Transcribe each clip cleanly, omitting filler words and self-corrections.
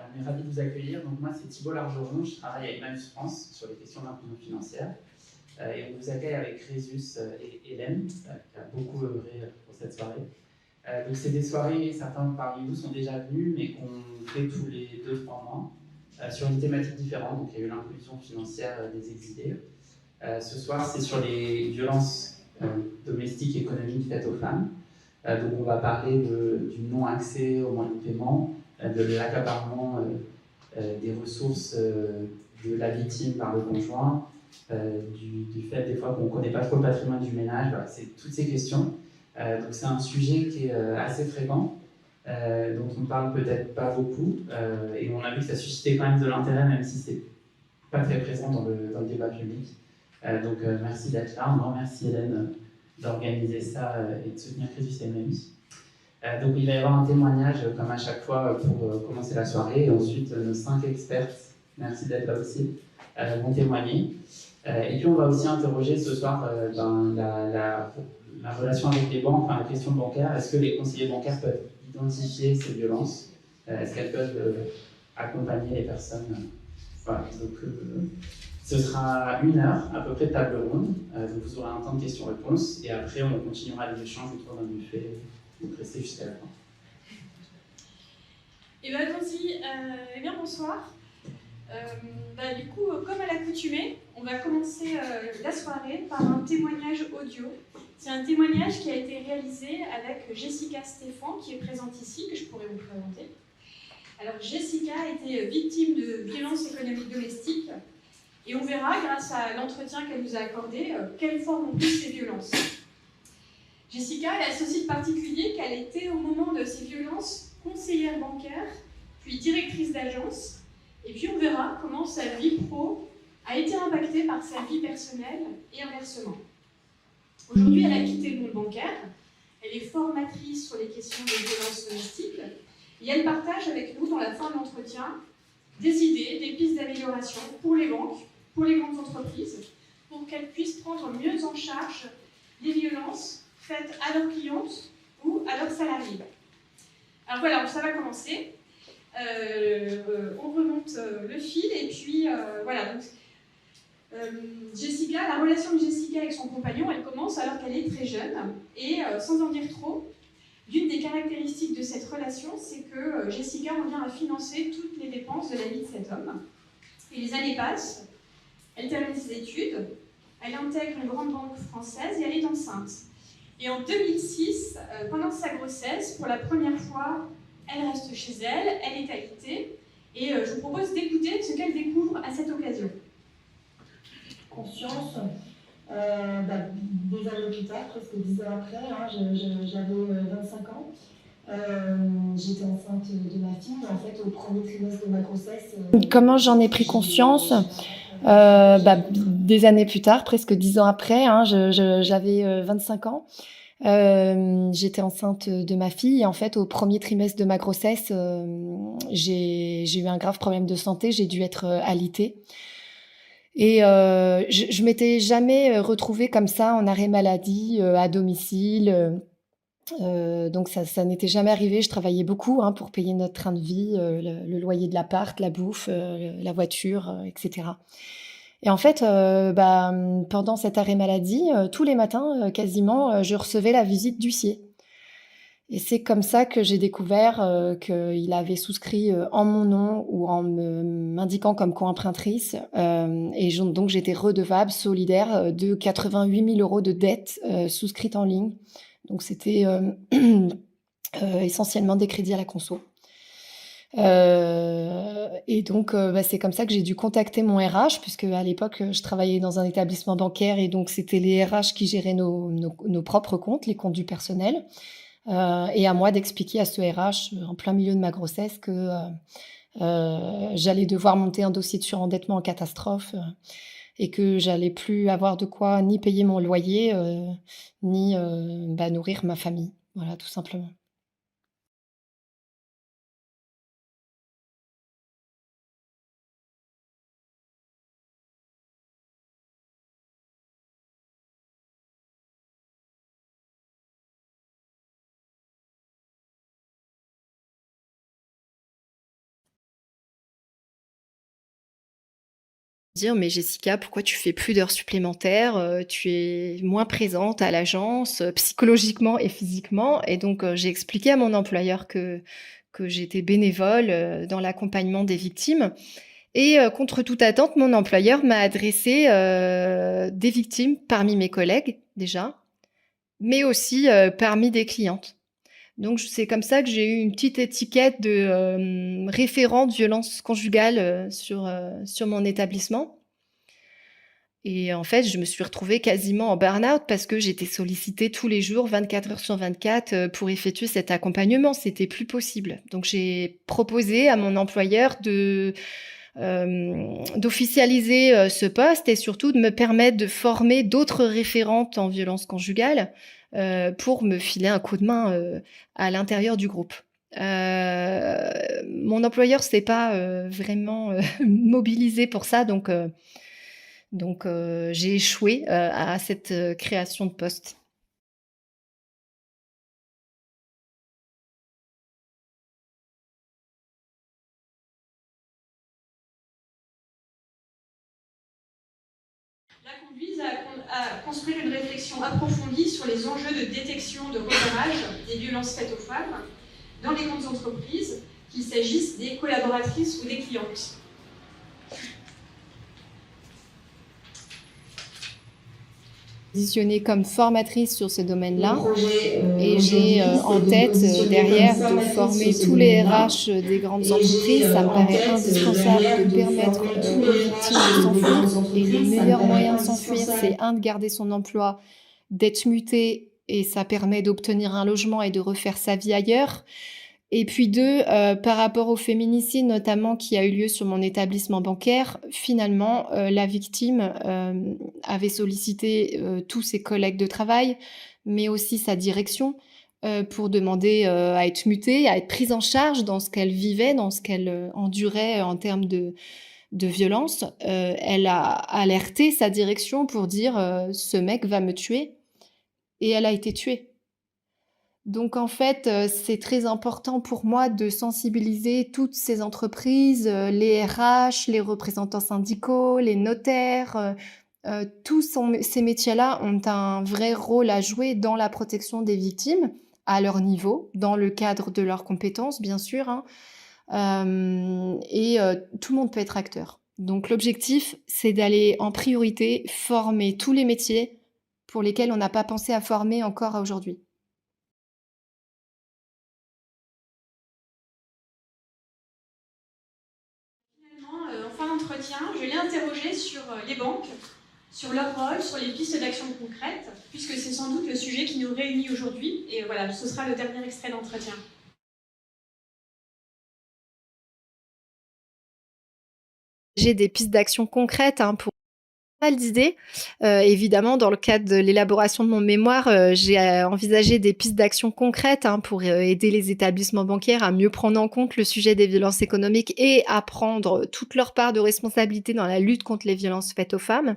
On est ravis de vous accueillir. Donc moi, c'est Thibault Largeron, je travaille à Emmaüs France sur les questions d'inclusion financière. Et on vous accueille avec Crésus et Hélène, qui a beaucoup œuvré pour cette soirée. Donc c'est des soirées, certains parmi vous sont déjà venus, mais qu'on fait tous les 2-3 mois, sur une thématique différente. Donc il y a eu l'inclusion financière des exilés. Ce soir, c'est sur les violences domestiques et économiques faites aux femmes. Donc on va parler du non-accès aux moyens de paiement, de l'accaparement des ressources de la victime par le conjoint, du fait des fois qu'on ne connaît pas trop le patrimoine du ménage. Voilà, c'est toutes ces questions. Donc c'est un sujet qui est assez fréquent, dont on ne parle peut-être pas beaucoup, et on a vu que ça suscitait quand même de l'intérêt, même si c'est pas très présent dans le débat public. Donc merci d'être là. Un grand merci Hélène d'organiser ça et de soutenir Crésus et Emmaüs. Donc il va y avoir un témoignage comme à chaque fois pour commencer la soirée, et ensuite nos 5 experts, merci d'être là aussi, vont témoigner. Et puis on va aussi interroger ce soir la relation avec les banques, enfin la question bancaire. Est-ce que les conseillers bancaires peuvent identifier ces violences? Est-ce qu'elles peuvent accompagner les personnes? Voilà, donc ce sera 1 heure à peu près de table ronde, donc vous aurez un temps de questions-réponses, et après on continuera les échanges autour d'un buffet, donc restez jusqu'à la fin. Et bien allons-y, eh bien bonsoir. Du coup, comme à l'accoutumée, on va commencer la soirée par un témoignage audio. C'est un témoignage qui a été réalisé avec Jessica Stéphan, qui est présente ici, que je pourrais vous présenter. Alors Jessica a été victime de violences économiques domestiques, et on verra, grâce à l'entretien qu'elle nous a accordé, quelles formes ont pris ces violences. Jessica, elle a ceci de particulier qu'elle était, au moment de ces violences, conseillère bancaire, puis directrice d'agence, et puis on verra comment sa vie pro a été impactée par sa vie personnelle et inversement. Aujourd'hui, elle a quitté le monde bancaire, elle est formatrice sur les questions de violences domestiques, et elle partage avec nous, dans la fin de l'entretien, des idées, des pistes d'amélioration pour les banques, pour les grandes entreprises, pour qu'elles puissent prendre mieux en charge les violences faites à leurs clientes ou à leurs salariés. Alors voilà, ça va commencer. On remonte le fil et puis voilà. Donc, Jessica, la relation de Jessica avec son compagnon, elle commence alors qu'elle est très jeune et sans en dire trop, l'une des caractéristiques de cette relation, c'est que Jessica en vient à financer toutes les dépenses de la vie de cet homme. Et les années passent, elle termine ses études, elle intègre une grande banque française et elle est enceinte. Et en 2006, pendant sa grossesse, pour la première fois, elle reste chez elle, elle est alitée, et je vous propose d'écouter ce qu'elle découvre à cette occasion. Conscience, des années plus tard, presque 10 ans après, j'avais 25 ans. J'étais enceinte de ma fille, en fait, au premier trimestre de ma grossesse. Comment j'en ai pris conscience? Des années plus tard, presque 10 ans après, j'avais 25 ans. J'étais enceinte de ma fille et en fait au premier trimestre de ma grossesse, j'ai eu un grave problème de santé, j'ai dû être alitée et je m'étais jamais retrouvée comme ça en arrêt maladie à domicile. Donc ça n'était jamais arrivé. Je travaillais beaucoup pour payer notre train de vie, le loyer de l'appart, la bouffe, la voiture, etc. Et en fait, pendant cet arrêt maladie, tous les matins, quasiment, je recevais la visite d'huissier. Et c'est comme ça que j'ai découvert qu'il avait souscrit en mon nom ou en m'indiquant comme co-empruntrice. Donc j'étais redevable, solidaire de 88 000 € de dettes souscrites en ligne. Donc c'était essentiellement des crédits à la conso. Et donc c'est comme ça que j'ai dû contacter mon RH, puisque à l'époque je travaillais dans un établissement bancaire et donc c'était les RH qui géraient nos propres comptes, les comptes du personnel, et à moi d'expliquer à ce RH en plein milieu de ma grossesse que j'allais devoir monter un dossier de surendettement en catastrophe, et que j'allais plus avoir de quoi ni payer mon loyer ni nourrir ma famille, voilà, tout simplement. dire: «Mais Jessica, pourquoi tu fais plus d'heures supplémentaires? Tu es moins présente à l'agence, psychologiquement et physiquement». Et donc j'ai expliqué à mon employeur que j'étais bénévole, dans l'accompagnement des victimes. Et contre toute attente, mon employeur m'a adressé, des victimes parmi mes collègues déjà, mais aussi, parmi des clientes. Donc c'est comme ça que j'ai eu une petite étiquette de, référente violence conjugale, sur mon établissement. Et en fait, je me suis retrouvée quasiment en burn-out parce que j'étais sollicitée tous les jours, 24 heures sur 24, pour effectuer cet accompagnement. C'était plus possible. Donc j'ai proposé à mon employeur d'officialiser, ce poste et surtout de me permettre de former d'autres référentes en violence conjugale, pour me filer un coup de main, à l'intérieur du groupe. Mon employeur s'est pas, vraiment, mobilisé pour ça, donc j'ai échoué, à cette, création de poste. La conduise à construire une réflexion approfondie sur les enjeux de détection, de repérage des violences faites aux femmes dans les grandes entreprises, qu'il s'agisse des collaboratrices ou des clientes. Positionnée comme formatrice sur ce domaine-là et j'ai en tête derrière de former tous les RH des grandes entreprises. Ça me paraît indispensable de permettre aux victimes de s'enfuir et le meilleur moyen de s'enfuir, c'est de garder son emploi, d'être muté et ça permet d'obtenir un logement et de refaire sa vie ailleurs. Et puis deux, par rapport au féminicide notamment qui a eu lieu sur mon établissement bancaire, finalement, la victime, avait sollicité, tous ses collègues de travail, mais aussi sa direction, pour demander, à être mutée, à être prise en charge dans ce qu'elle vivait, dans ce qu'elle, endurait en termes de violence. Elle a alerté sa direction pour dire, «Ce mec va me tuer» et elle a été tuée. Donc en fait, c'est très important pour moi de sensibiliser toutes ces entreprises, les RH, les représentants syndicaux, les notaires, ces métiers-là ont un vrai rôle à jouer dans la protection des victimes, à leur niveau, dans le cadre de leurs compétences bien sûr, hein. Tout le monde peut être acteur. Donc l'objectif, c'est d'aller en priorité former tous les métiers pour lesquels on n'a pas pensé à former encore à aujourd'hui. Finalement, en fin d'entretien, je l'ai interrogé sur les banques, sur leur rôle, sur les pistes d'action concrètes, puisque c'est sans doute le sujet qui nous réunit aujourd'hui. Et voilà, ce sera le dernier extrait d'entretien. J'ai des pistes d'action concrètes, hein, pour pas mal d'idées. Évidemment, dans le cadre de l'élaboration de mon mémoire, j'ai, envisagé des pistes d'action concrètes, hein, pour, aider les établissements bancaires à mieux prendre en compte le sujet des violences économiques et à prendre toute leur part de responsabilité dans la lutte contre les violences faites aux femmes.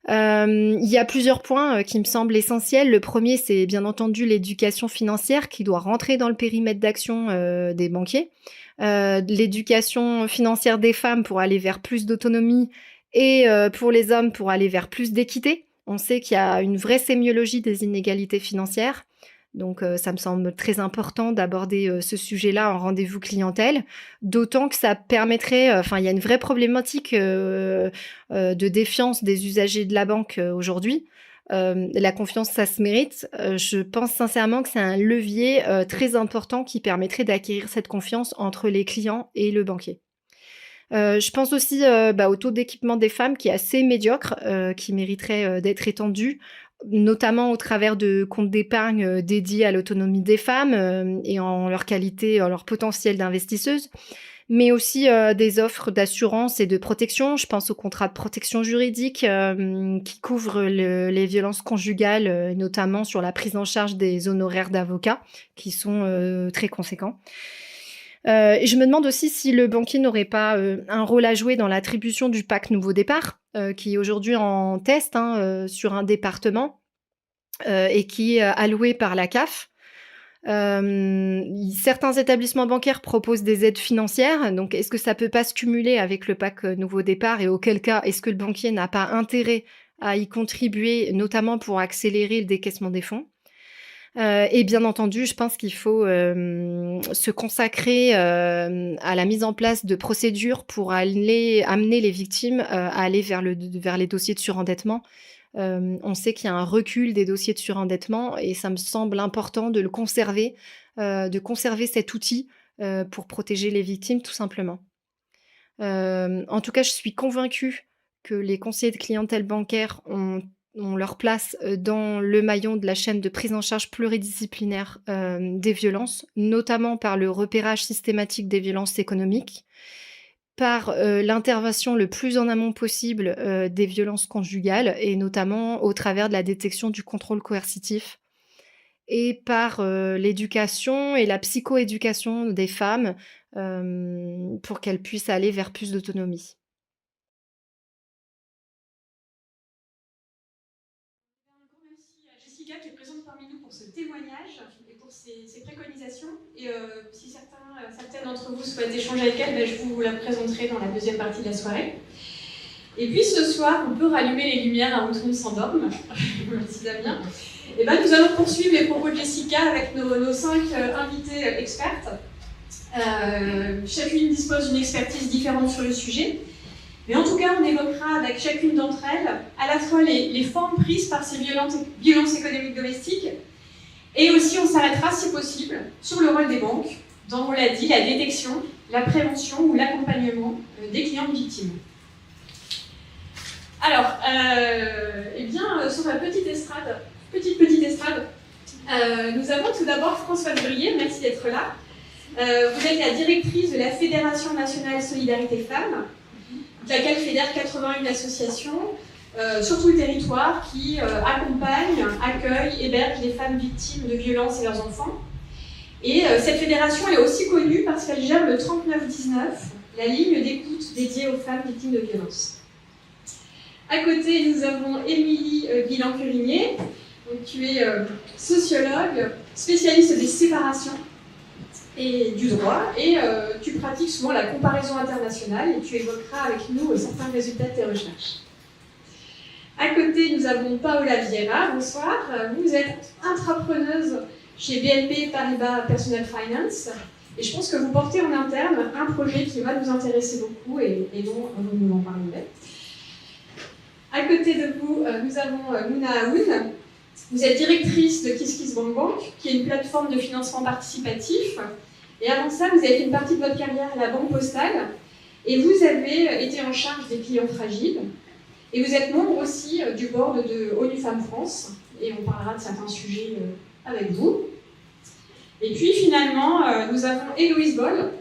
Il y a plusieurs points, qui me semblent essentiels. Le premier, c'est bien entendu l'éducation financière qui doit rentrer dans le périmètre d'action, des banquiers. L'éducation financière des femmes pour aller vers plus d'autonomie et pour les hommes pour aller vers plus d'équité. On sait qu'il y a une vraie sémiologie des inégalités financières. Donc ça me semble très important d'aborder, ce sujet-là en rendez-vous clientèle. D'autant que ça permettrait, enfin il y a une vraie problématique, de défiance des usagers de la banque, aujourd'hui. La confiance, ça se mérite. Je pense sincèrement que c'est un levier, très important qui permettrait d'acquérir cette confiance entre les clients et le banquier. Je pense aussi, au taux d'équipement des femmes qui est assez médiocre, qui mériterait, d'être étendu, notamment au travers de comptes d'épargne, dédiés à l'autonomie des femmes, et en leur qualité, en leur potentiel d'investisseuses, mais aussi, des offres d'assurance et de protection. Je pense aux contrats de protection juridique, qui couvrent les violences conjugales, notamment sur la prise en charge des honoraires d'avocats qui sont, très conséquents. Et je me demande aussi si le banquier n'aurait pas, un rôle à jouer dans l'attribution du PAC Nouveau Départ, qui est aujourd'hui en test, hein, sur un département, et qui est, alloué par la CAF. Certains établissements bancaires proposent des aides financières, donc est-ce que ça peut pas se cumuler avec le PAC Nouveau Départ et auquel cas, est-ce que le banquier n'a pas intérêt à y contribuer, notamment pour accélérer le décaissement des fonds? Et bien entendu, je pense qu'il faut, se consacrer, à la mise en place de procédures pour amener les victimes, à aller vers les dossiers de surendettement. On sait qu'il y a un recul des dossiers de surendettement et ça me semble important de conserver cet outil, pour protéger les victimes tout simplement. En tout cas, je suis convaincue que les conseillers de clientèle bancaire ont leur place, dans le maillon de la chaîne de prise en charge pluridisciplinaire, des violences, notamment par le repérage systématique des violences économiques, par, l'intervention le plus en amont possible, des violences conjugales et notamment au travers de la détection du contrôle coercitif et par, l'éducation et la psychoéducation des femmes, pour qu'elles puissent aller vers plus d'autonomie. Un grand merci à Jessica qui est présente parmi nous pour ce témoignage et pour ses préconisations. Et si certaines d'entre vous souhaitent échanger avec elle, je vous la présenterai dans la deuxième partie de la soirée. Et puis ce soir, on peut rallumer les lumières avant que tout le monde s'endorme. Merci Damien. Et nous allons poursuivre les propos de Jessica avec nos 5 invités expertes. Chacune dispose d'une expertise différente sur le sujet. Mais en tout cas, on évoquera avec chacune d'entre elles à la fois les formes prises par ces violences économiques domestiques et aussi on s'arrêtera, si possible, sur le rôle des banques dans, on l'a dit, la détection, la prévention ou l'accompagnement des clientes victimes. Alors, sur la petite estrade, nous avons tout d'abord Françoise Brier, merci d'être là. Vous êtes la directrice de la Fédération nationale Solidarité Femmes, laquelle fédère 81 associations sur tout le territoire qui accompagnent, accueillent, hébergent les femmes victimes de violences et leurs enfants. Et cette fédération elle est aussi connue parce qu'elle gère le 3919, la ligne d'écoute dédiée aux femmes victimes de violences. À côté, nous avons Émilie Guillain-Curinier. Donc, tu es sociologue, spécialiste des séparations et du droit, et tu pratiques souvent la comparaison internationale et tu évoqueras avec nous certains résultats de tes recherches. À côté, nous avons Paola Vieira, bonsoir. Vous êtes intrapreneuse chez BNP Paribas Personal Finance, et je pense que vous portez en interne un projet qui va nous intéresser beaucoup et dont vous nous en parlerez. À côté de vous, nous avons Mouna Aoun. Vous êtes directrice de KissKissBankBank, qui est une plateforme de financement participatif. Et avant ça, vous avez fait une partie de votre carrière à la Banque Postale. Et vous avez été en charge des clients fragiles. Et vous êtes membre aussi du board de ONU Femmes France. Et on parlera de certains sujets avec vous. Et puis finalement, nous avons Héloïse Boll.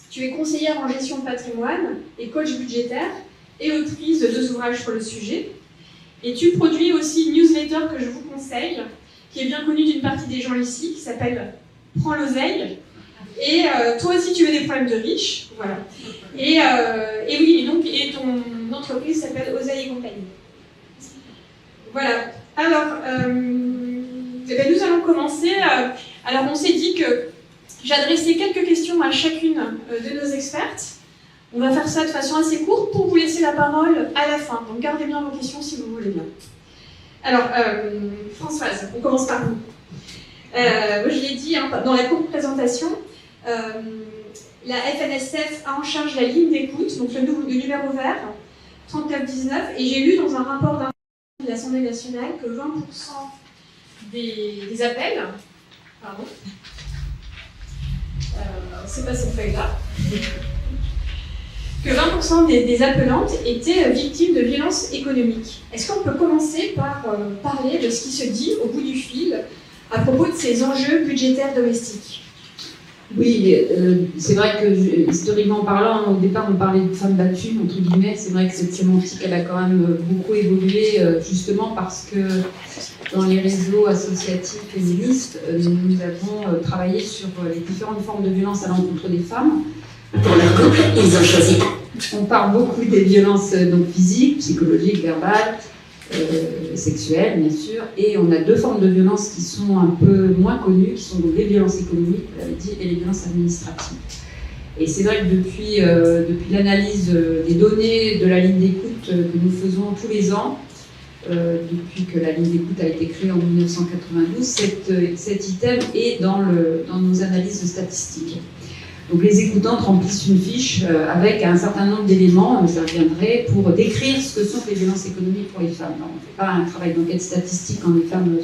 Tu es conseillère en gestion de patrimoine et coach budgétaire et autrice de 2 ouvrages sur le sujet. Et tu produis aussi une newsletter que je vous conseille, qui est bien connue d'une partie des gens ici, qui s'appelle Prends l'oseille. Et toi aussi, tu veux des problèmes de riches. Voilà. Et ton entreprise s'appelle Oseille et compagnie. Voilà. Alors, nous allons commencer. Alors, on s'est dit que j'adressais quelques questions à chacune de nos expertes. On va faire ça de façon assez courte pour vous laisser la parole à la fin. Donc gardez bien vos questions si vous voulez bien. Alors, Françoise, on commence par vous. Je l'ai dit dans la courte présentation, la FNSF a en charge la ligne d'écoute, donc le numéro vert, 3919, et j'ai lu dans un rapport de l'Assemblée nationale que 20% des appels, pardon, c'est pas cette feuille-là, que 20% des appelantes étaient victimes de violences économiques. Est-ce qu'on peut commencer par parler de ce qui se dit au bout du fil à propos de ces enjeux budgétaires domestiques? Oui, c'est vrai que historiquement parlant, au départ on parlait de femmes battues, entre guillemets. C'est vrai que cette sémantique elle a quand même beaucoup évolué, justement parce que dans les réseaux associatifs féministes, nous avons travaillé sur les différentes formes de violence à l'encontre des femmes. Pour leur couple, ils ont choisi. On parle beaucoup des violences donc, physiques, psychologiques, verbales, sexuelles, bien sûr, et on a 2 formes de violences qui sont un peu moins connues, qui sont donc les violences économiques, vous l'avez dit, et les violences administratives. Et c'est vrai que depuis l'analyse des données de la ligne d'écoute que nous faisons tous les ans, depuis que la ligne d'écoute a été créée en 1992, cet item est dans nos analyses statistiques. Donc les écoutantes remplissent une fiche avec un certain nombre d'éléments, je reviendrai, pour décrire ce que sont les violences économiques pour les femmes. Alors, on ne fait pas un travail d'enquête statistique quand les femmes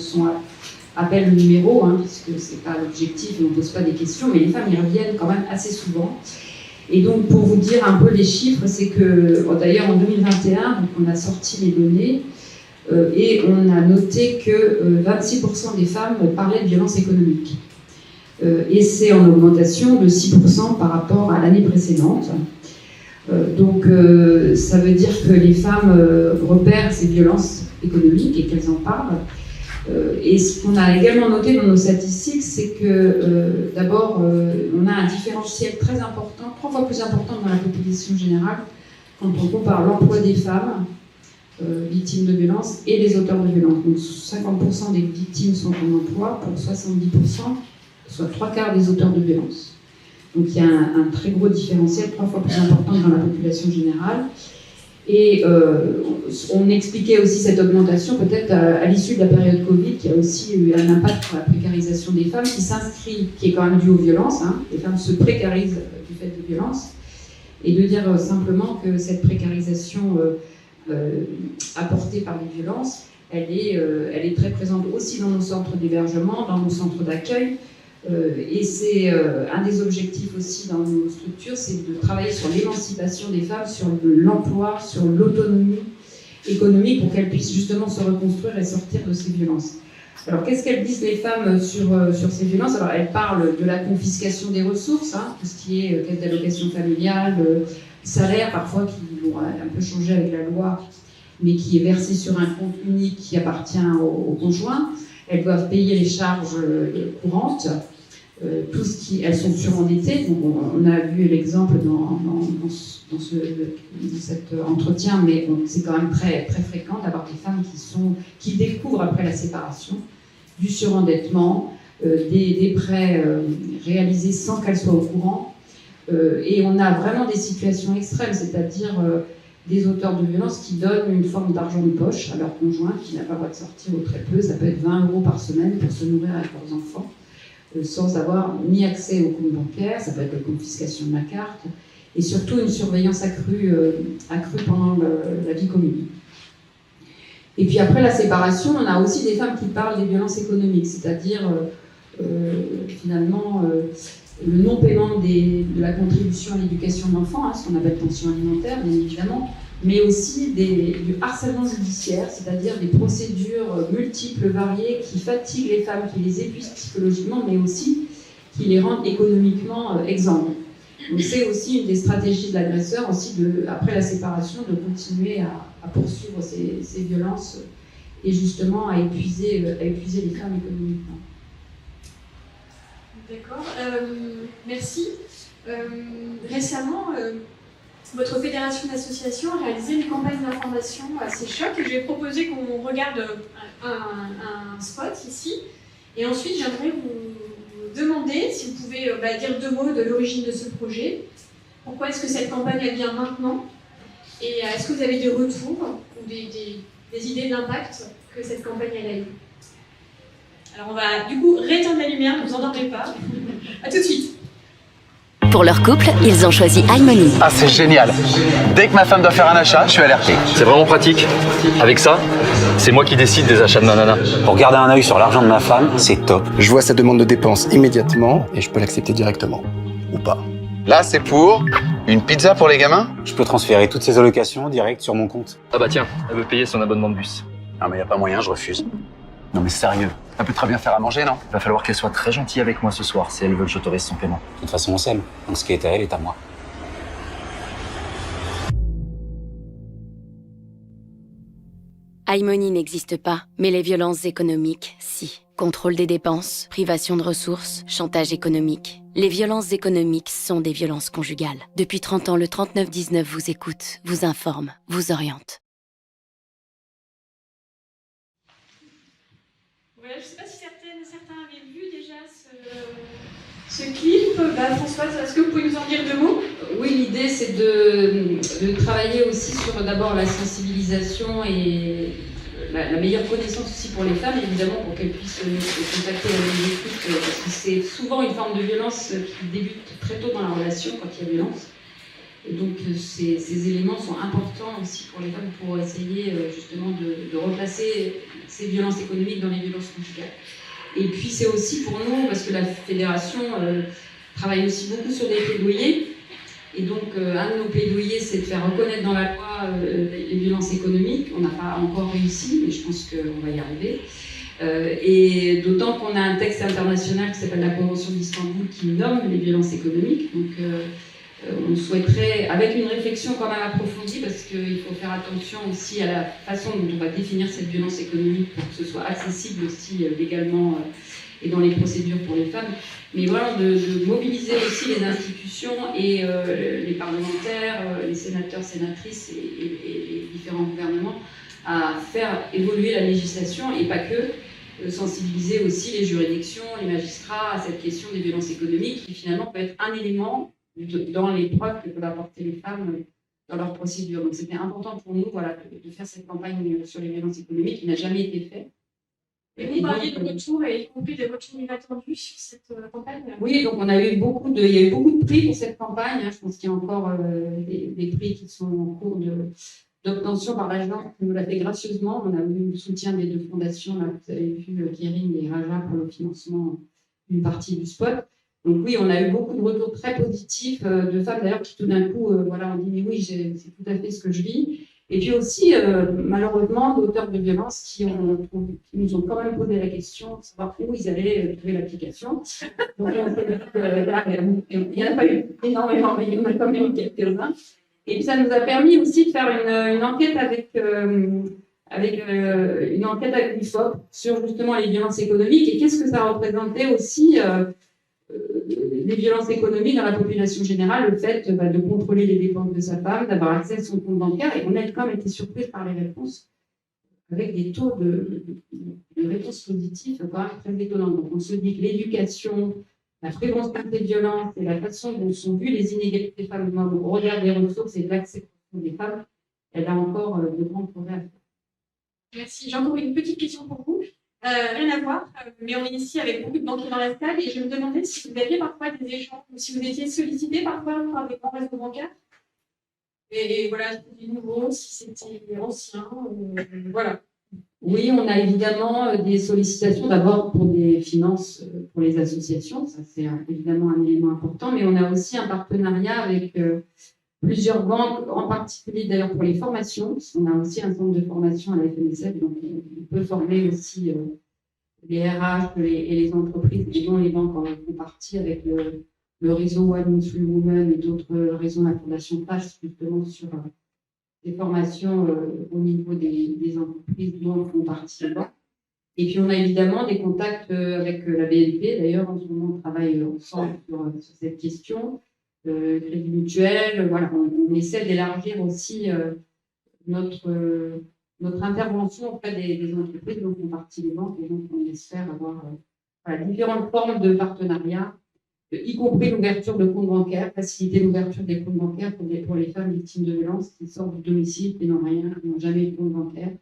appellent le numéro, puisque ce n'est pas l'objectif et on ne pose pas des questions, mais les femmes y reviennent quand même assez souvent. Et donc pour vous dire un peu les chiffres, c'est que d'ailleurs en 2021, donc on a sorti les données, et on a noté que 26% des femmes parlaient de violences économiques. Et c'est en augmentation de 6% par rapport à l'année précédente. Donc ça veut dire que les femmes repèrent ces violences économiques et qu'elles en parlent. Et ce qu'on a également noté dans nos statistiques, c'est que d'abord, on a un différentiel très important, 3 fois plus important dans la population générale, quand on compare l'emploi des femmes victimes de violences et les auteurs de violences. Donc 50% des victimes sont en emploi pour 70%, soit 3/4 des auteurs de violences. Donc il y a un très gros différentiel, 3 fois plus important que dans la population générale. Et on expliquait aussi cette augmentation peut-être à l'issue de la période Covid, qui a aussi eu un impact sur la précarisation des femmes, qui est quand même due aux violences. Les femmes se précarisent du fait de violences. Et de dire simplement que cette précarisation apportée par les violences, elle est très présente aussi dans nos centres d'hébergement, dans nos centres d'accueil. Et c'est un des objectifs aussi dans nos structures, c'est de travailler sur l'émancipation des femmes, sur l'emploi, sur l'autonomie économique pour qu'elles puissent justement se reconstruire et sortir de ces violences. Alors qu'est-ce qu'elles disent les femmes sur ces violences? Alors elles parlent de la confiscation des ressources, tout ce qui est caisse d'allocation familiale, salaire parfois qui vont un peu changer avec la loi, mais qui est versé sur un compte unique qui appartient au conjoint. Elles doivent payer les charges courantes, elles sont surendettées. Donc on a vu l'exemple dans cet entretien, mais c'est quand même très, très fréquent d'avoir des femmes qui découvrent après la séparation du surendettement, des prêts réalisés sans qu'elles soient au courant. Et on a vraiment des situations extrêmes, c'est-à-dire des auteurs de violences qui donnent une forme d'argent de poche à leur conjoint qui n'a pas le droit de sortir ou très peu. Ça peut être 20 € par semaine pour se nourrir avec leurs enfants, sans avoir ni accès au compte bancaire. Ça peut être la confiscation de la carte et surtout une surveillance accrue pendant la vie commune. Et puis après la séparation, on a aussi des femmes qui parlent des violences économiques, c'est-à-dire finalement le non-paiement de la contribution à l'éducation de l'enfant, ce qu'on appelle pension alimentaire, bien évidemment, mais aussi du harcèlement judiciaire, c'est-à-dire des procédures multiples, variées, qui fatiguent les femmes, qui les épuisent psychologiquement, mais aussi qui les rendent économiquement exsangues. Donc c'est aussi une des stratégies de l'agresseur, aussi après la séparation, de continuer à poursuivre ces violences et justement à épuiser les femmes économiquement. D'accord, merci. Récemment, votre fédération d'associations a réalisé une campagne d'information assez choc et je vais proposer qu'on regarde un spot ici. Et ensuite, j'aimerais vous demander si vous pouvez dire 2 mots de l'origine de ce projet. Pourquoi est-ce que cette campagne elle vient maintenant? Et est-ce que vous avez des retours ou des idées d'impact que cette campagne elle a eu? Alors on va du coup rééteindre la lumière, ne vous endormez pas. A tout de suite. Pour leur couple, ils ont choisi iMoney. Ah, c'est génial. Dès que ma femme doit faire un achat, je suis alerté. C'est vraiment pratique. Avec ça, c'est moi qui décide des achats de ma nana. Pour garder un œil sur l'argent de ma femme, c'est top. Je vois sa demande de dépense immédiatement et je peux l'accepter directement. Ou pas. Là, c'est pour une pizza pour les gamins? Je peux transférer toutes ces allocations direct sur mon compte. Ah bah tiens, elle veut payer son abonnement de bus. Non mais y a pas moyen, je refuse. Non mais sérieux, elle peut très bien faire à manger, non? Il va falloir qu'elle soit très gentille avec moi ce soir si elle veut que j'autorise son paiement. De toute façon, on s'aime. Donc ce qui est à elle est à moi. iMoney n'existe pas, mais les violences économiques, si. Contrôle des dépenses, privation de ressources, chantage économique. Les violences économiques sont des violences conjugales. Depuis 30 ans, le 3919 vous écoute, vous informe, vous oriente. Voilà, je ne sais pas si certains avaient vu déjà ce clip. Françoise, est-ce que vous pouvez nous en dire 2 mots? Oui, l'idée c'est de travailler aussi sur d'abord la sensibilisation et la meilleure connaissance aussi pour les femmes, évidemment, pour qu'elles puissent contacter la même écoute, parce que c'est souvent une forme de violence qui débute très tôt dans la relation quand il y a violence. Et donc ces éléments sont importants aussi pour les femmes pour essayer justement de replacer ces violences économiques dans les violences conjugales. Et puis c'est aussi pour nous, parce que la fédération travaille aussi beaucoup sur des plaidoyers, et donc un de nos plaidoyers c'est de faire reconnaître dans la loi les violences économiques. On n'a pas encore réussi, mais je pense qu'on va y arriver. Et d'autant qu'on a un texte international qui s'appelle la Convention d'Istanbul qui nomme les violences économiques. Donc on souhaiterait, avec une réflexion quand même approfondie, parce qu'il faut faire attention aussi à la façon dont on va définir cette violence économique pour que ce soit accessible aussi légalement et dans les procédures pour les femmes. Mais voilà, de mobiliser aussi les institutions et les parlementaires, les sénateurs, sénatrices et les différents gouvernements à faire évoluer la législation et pas que, sensibiliser aussi les juridictions, les magistrats à cette question des violences économiques qui finalement peut être un élément dans les preuves que peuvent apporter les femmes dans leur procédure. Donc c'était important pour nous de faire cette campagne sur les violences économiques qui n'a jamais été faite. Et vous parliez de retours, et y compris des retours inattendus sur cette campagne. Oui, donc il y a eu beaucoup de prix pour cette campagne. Je pense qu'il y a encore des prix qui sont en cours d'obtention par l'agence qui nous l'a fait gracieusement. On a eu le soutien des 2 fondations, là, vous avez vu, Kering et Raja, pour le financement d'une partie du spot. Donc oui, on a eu beaucoup de retours très positifs de femmes d'ailleurs qui tout d'un coup ont dit mais oui, c'est tout à fait ce que je vis. Et puis aussi, malheureusement, d'auteurs de violences qui nous ont quand même posé la question de savoir où ils allaient trouver l'application. Donc il n'y en a pas eu énormément, mais il y en a quand même eu quelques-uns. Et puis ça nous a permis aussi de faire une enquête avec l'IFOP sur justement les violences économiques et qu'est-ce que ça représentait aussi les violences économiques dans la population générale, le fait de contrôler les dépenses de sa femme, d'avoir accès à son compte bancaire. Et on a quand même été surpris par les réponses, avec des taux de réponses positives quand même très étonnants. Donc on se dit que l'éducation, la prévention des violences et la façon dont sont vues les inégalités femmes-hommes au regard des ressources et de l'accès des femmes, elle a encore de grands progrès à faire. Merci. J'ai encore une petite question pour vous. Rien à voir, mais on est ici avec beaucoup de banquiers dans la salle et je me demandais si vous aviez parfois des échanges, ou si vous étiez sollicité parfois par des grands réseaux bancaires. Et voilà, si c'était nouveau, si c'était ancien, voilà. Oui, on a évidemment des sollicitations d'abord pour des finances pour les associations, ça c'est évidemment un élément important, mais on a aussi un partenariat avec plusieurs banques, en particulier d'ailleurs pour les formations, parce qu'on a aussi un centre de formation à la FNSF, donc on peut former aussi les RH et les entreprises, et dont les banques en font partie avec le réseau One in Three Women et d'autres réseaux, la Fondation PACH, justement sur des formations au niveau des entreprises dont font partie les banques. Et puis on a évidemment des contacts avec la BNP, d'ailleurs en ce moment on travaille ensemble sur cette question. Crédit mutuel, voilà, on essaie d'élargir aussi notre intervention auprès des entreprises dont font partie les banques et donc on espère avoir différentes formes de partenariat, y compris l'ouverture de comptes bancaires, faciliter l'ouverture des comptes bancaires pour les femmes victimes de violences qui sortent du domicile, qui n'ont rien, qui n'ont jamais eu de compte bancaire.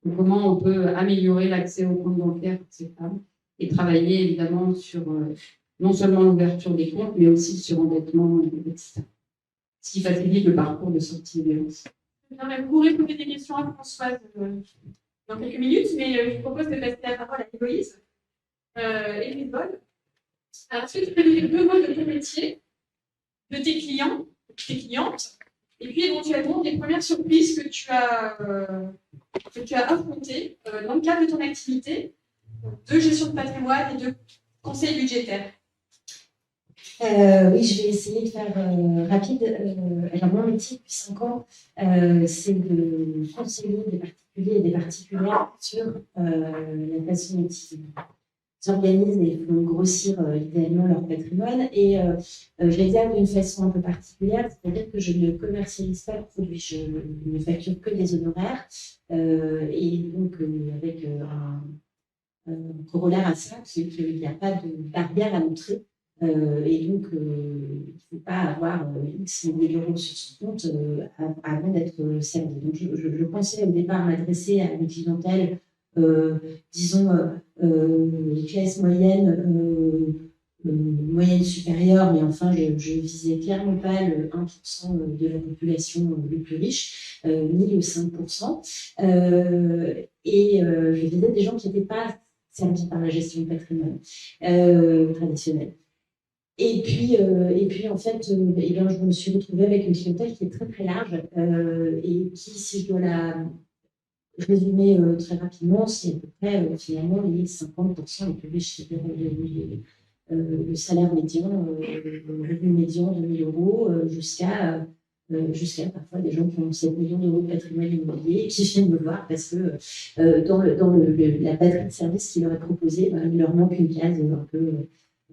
Donc, comment on peut améliorer l'accès aux comptes bancaires pour ces femmes et travailler évidemment sur non seulement l'ouverture des comptes, mais aussi le surendettement, etc. Ce qui facilite le parcours de sortie de violence. Vous pourrez poser des questions à Françoise dans quelques minutes, mais je vous propose de passer la parole à Héloïse et Lisbonne. Alors, est-ce que tu peux nous dire 2 mots de ton métier, de tes clients, tes clientes, et puis éventuellement des premières surprises que tu as affrontées dans le cadre de ton activité de gestion de patrimoine et de conseil budgétaire? Oui, je vais essayer de faire rapide. Alors, mon métier depuis 5 ans, c'est de conseiller des particuliers et des particulières sur la façon dont ils s'organisent et font grossir idéalement leur patrimoine. Et je l'exerce d'une façon un peu particulière, c'est-à-dire que je ne commercialise pas le produit, je ne facture que des honoraires. Et donc, avec corollaire à ça, c'est qu'il n'y a pas de barrière à l'entrée. Et donc, il ne faut pas avoir X milliers d'euros sur son compte avant d'être servi. Donc, je pensais au départ m'adresser à une clientèle, disons, les classes moyennes, moyenne supérieure, mais enfin, je visais clairement pas le 1% de la population le plus riche, ni le 5%. Je visais des gens qui n'étaient pas servis par la gestion de patrimoine traditionnelle. Et puis en fait, je me suis retrouvée avec une clientèle qui est très très large et qui, si je dois la résumer très rapidement, c'est à peu près finalement les 50% les plus riches, c'est-à-dire le salaire médian, le revenu médian de 1 000 euros, jusqu'à parfois des gens qui ont 7 millions d'euros de patrimoine immobilier et qui viennent me voir parce que dans la batterie de services qu'ils leur est proposée, il leur manque une case un peu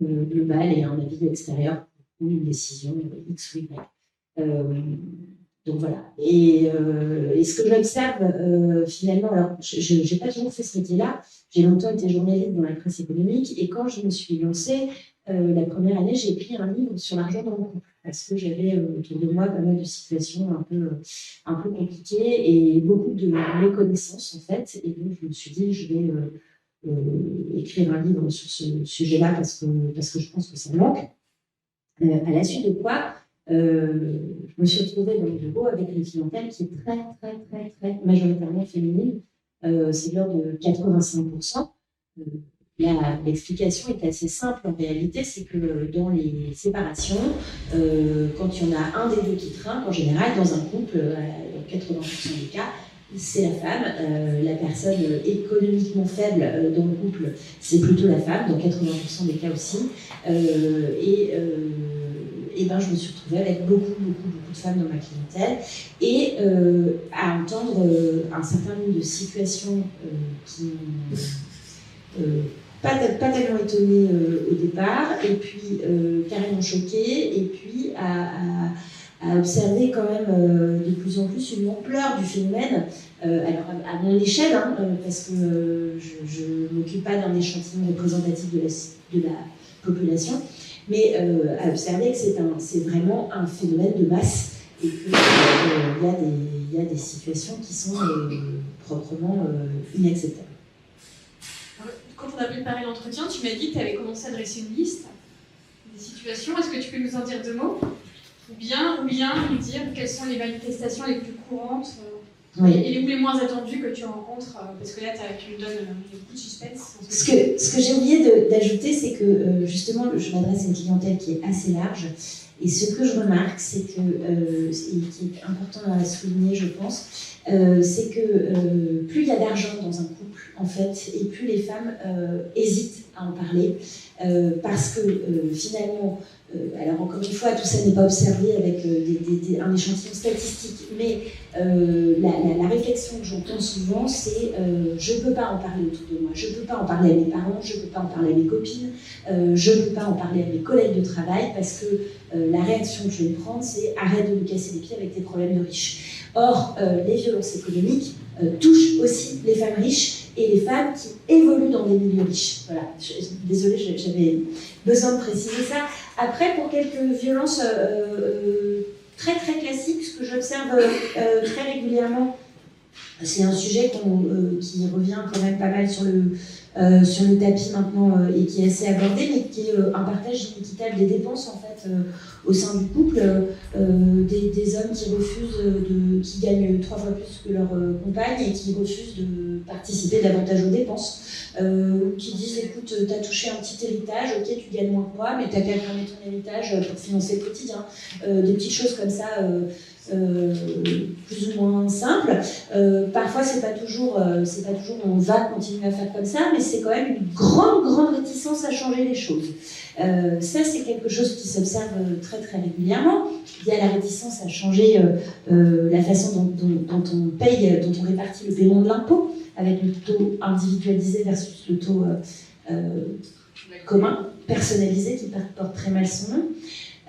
globale et un avis extérieur ou une décision X ou Y. Donc voilà. Et ce que j'observe finalement, alors je n'ai pas toujours fait ce métier-là, j'ai longtemps été journaliste dans la presse économique et quand je me suis lancée, la première année, j'ai écrit un livre sur l'argent dans le couple parce que j'avais autour de moi pas mal de situations un peu compliquées et beaucoup de méconnaissances en fait. Et donc je me suis dit, je vais écrire un livre sur ce sujet-là parce que je pense que ça manque. À la suite de quoi, je me suis retrouvée dans le bureau avec une clientèle qui est très, très, très, très majoritairement féminine. C'est de l'ordre de 85%. L'explication est assez simple en réalité, c'est que dans les séparations, quand il y en a un des deux qui trinque, en général, dans un couple, dans 80% des cas, c'est la femme. La personne économiquement faible dans le couple, c'est plutôt la femme, dans 80% des cas aussi. Je me suis retrouvée avec beaucoup de femmes dans ma clientèle et à entendre un certain nombre de situations qui m'ont pas tellement étonnée au départ, et puis carrément choquée, et puis à observer quand même de plus en plus une ampleur du phénomène, alors à mon échelle, parce que je ne m'occupe pas d'un échantillon représentatif de la population, mais à observer que c'est vraiment un phénomène de masse et qu'il y a des situations qui sont proprement inacceptables. Quand on a préparé l'entretien, tu m'as dit que tu avais commencé à dresser une liste des situations. Est-ce que tu peux nous en dire 2 mots ? Ou bien nous dire quelles sont les manifestations les plus courantes et les moins attendues que tu rencontres, parce que là tu me donnes beaucoup de suspense. Ce que j'ai oublié d'ajouter, c'est que justement je m'adresse à une clientèle qui est assez large, et ce que je remarque, c'est que, et qui est important à souligner je pense, c'est que plus il y a d'argent dans un couple en fait, et plus les femmes hésitent à en parler, parce que finalement, alors encore une fois, tout ça n'est pas observé avec un échantillon statistique, mais la réflexion que j'entends souvent, c'est je ne peux pas en parler autour de moi, je ne peux pas en parler à mes parents, je ne peux pas en parler à mes copines, je ne peux pas en parler à mes collègues de travail, parce que la réaction que je vais prendre, c'est arrête de nous casser les pieds avec tes problèmes de riches. Or, les violences économiques touchent aussi les femmes riches et les femmes qui évoluent dans des milieux riches. Voilà, désolée, j'avais besoin de préciser ça. Après, pour quelques violences très très classiques, ce que j'observe très régulièrement, c'est un sujet qui revient quand même pas mal sur le tapis maintenant et qui est assez abordé, mais qui est un partage inéquitable des dépenses en fait au sein du couple, des hommes qui refusent qui gagnent 3 fois plus que leur compagne et qui refusent de participer davantage aux dépenses, qui disent écoute, t'as touché un petit héritage, ok, tu gagnes moins que moi, mais t'as qu'à fermer ton héritage pour financer le quotidien, des petites choses comme ça. Plus ou moins simple. Parfois, c'est pas toujours on va continuer à faire comme ça, mais c'est quand même une grande réticence à changer les choses. Ça, c'est quelque chose qui s'observe très très régulièrement. Il y a la réticence à changer la façon dont on paye, dont on répartit le paiement de l'impôt, avec le taux individualisé versus le taux commun, personnalisé, qui porte très mal son nom.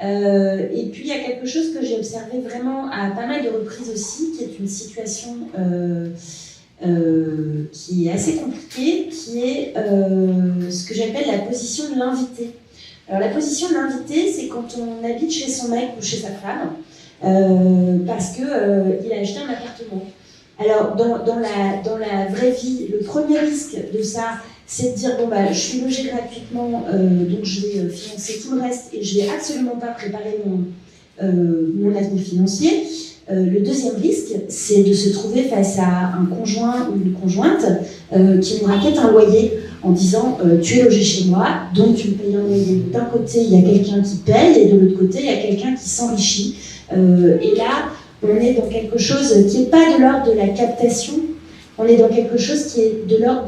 Et puis il y a quelque chose que j'ai observé vraiment à pas mal de reprises aussi, qui est une situation qui est assez compliquée, qui est ce que j'appelle la position de l'invité. Alors la position de l'invité, c'est quand on habite chez son mec ou chez sa femme, parce qu'il a acheté un appartement. Alors dans la vraie vie, le premier risque de ça, c'est de dire bon bah je suis logée gratuitement, donc je vais financer tout le reste et je vais absolument pas préparer mon avenir financier. Le deuxième risque, c'est de se trouver face à un conjoint ou une conjointe qui nous raquette un loyer en disant tu es logé chez moi, donc tu me payes un loyer. D'un côté, il y a quelqu'un qui paye et de l'autre côté, il y a quelqu'un qui s'enrichit. Et là, on est dans quelque chose qui n'est pas de l'ordre de la captation, on est dans quelque chose qui est de l'ordre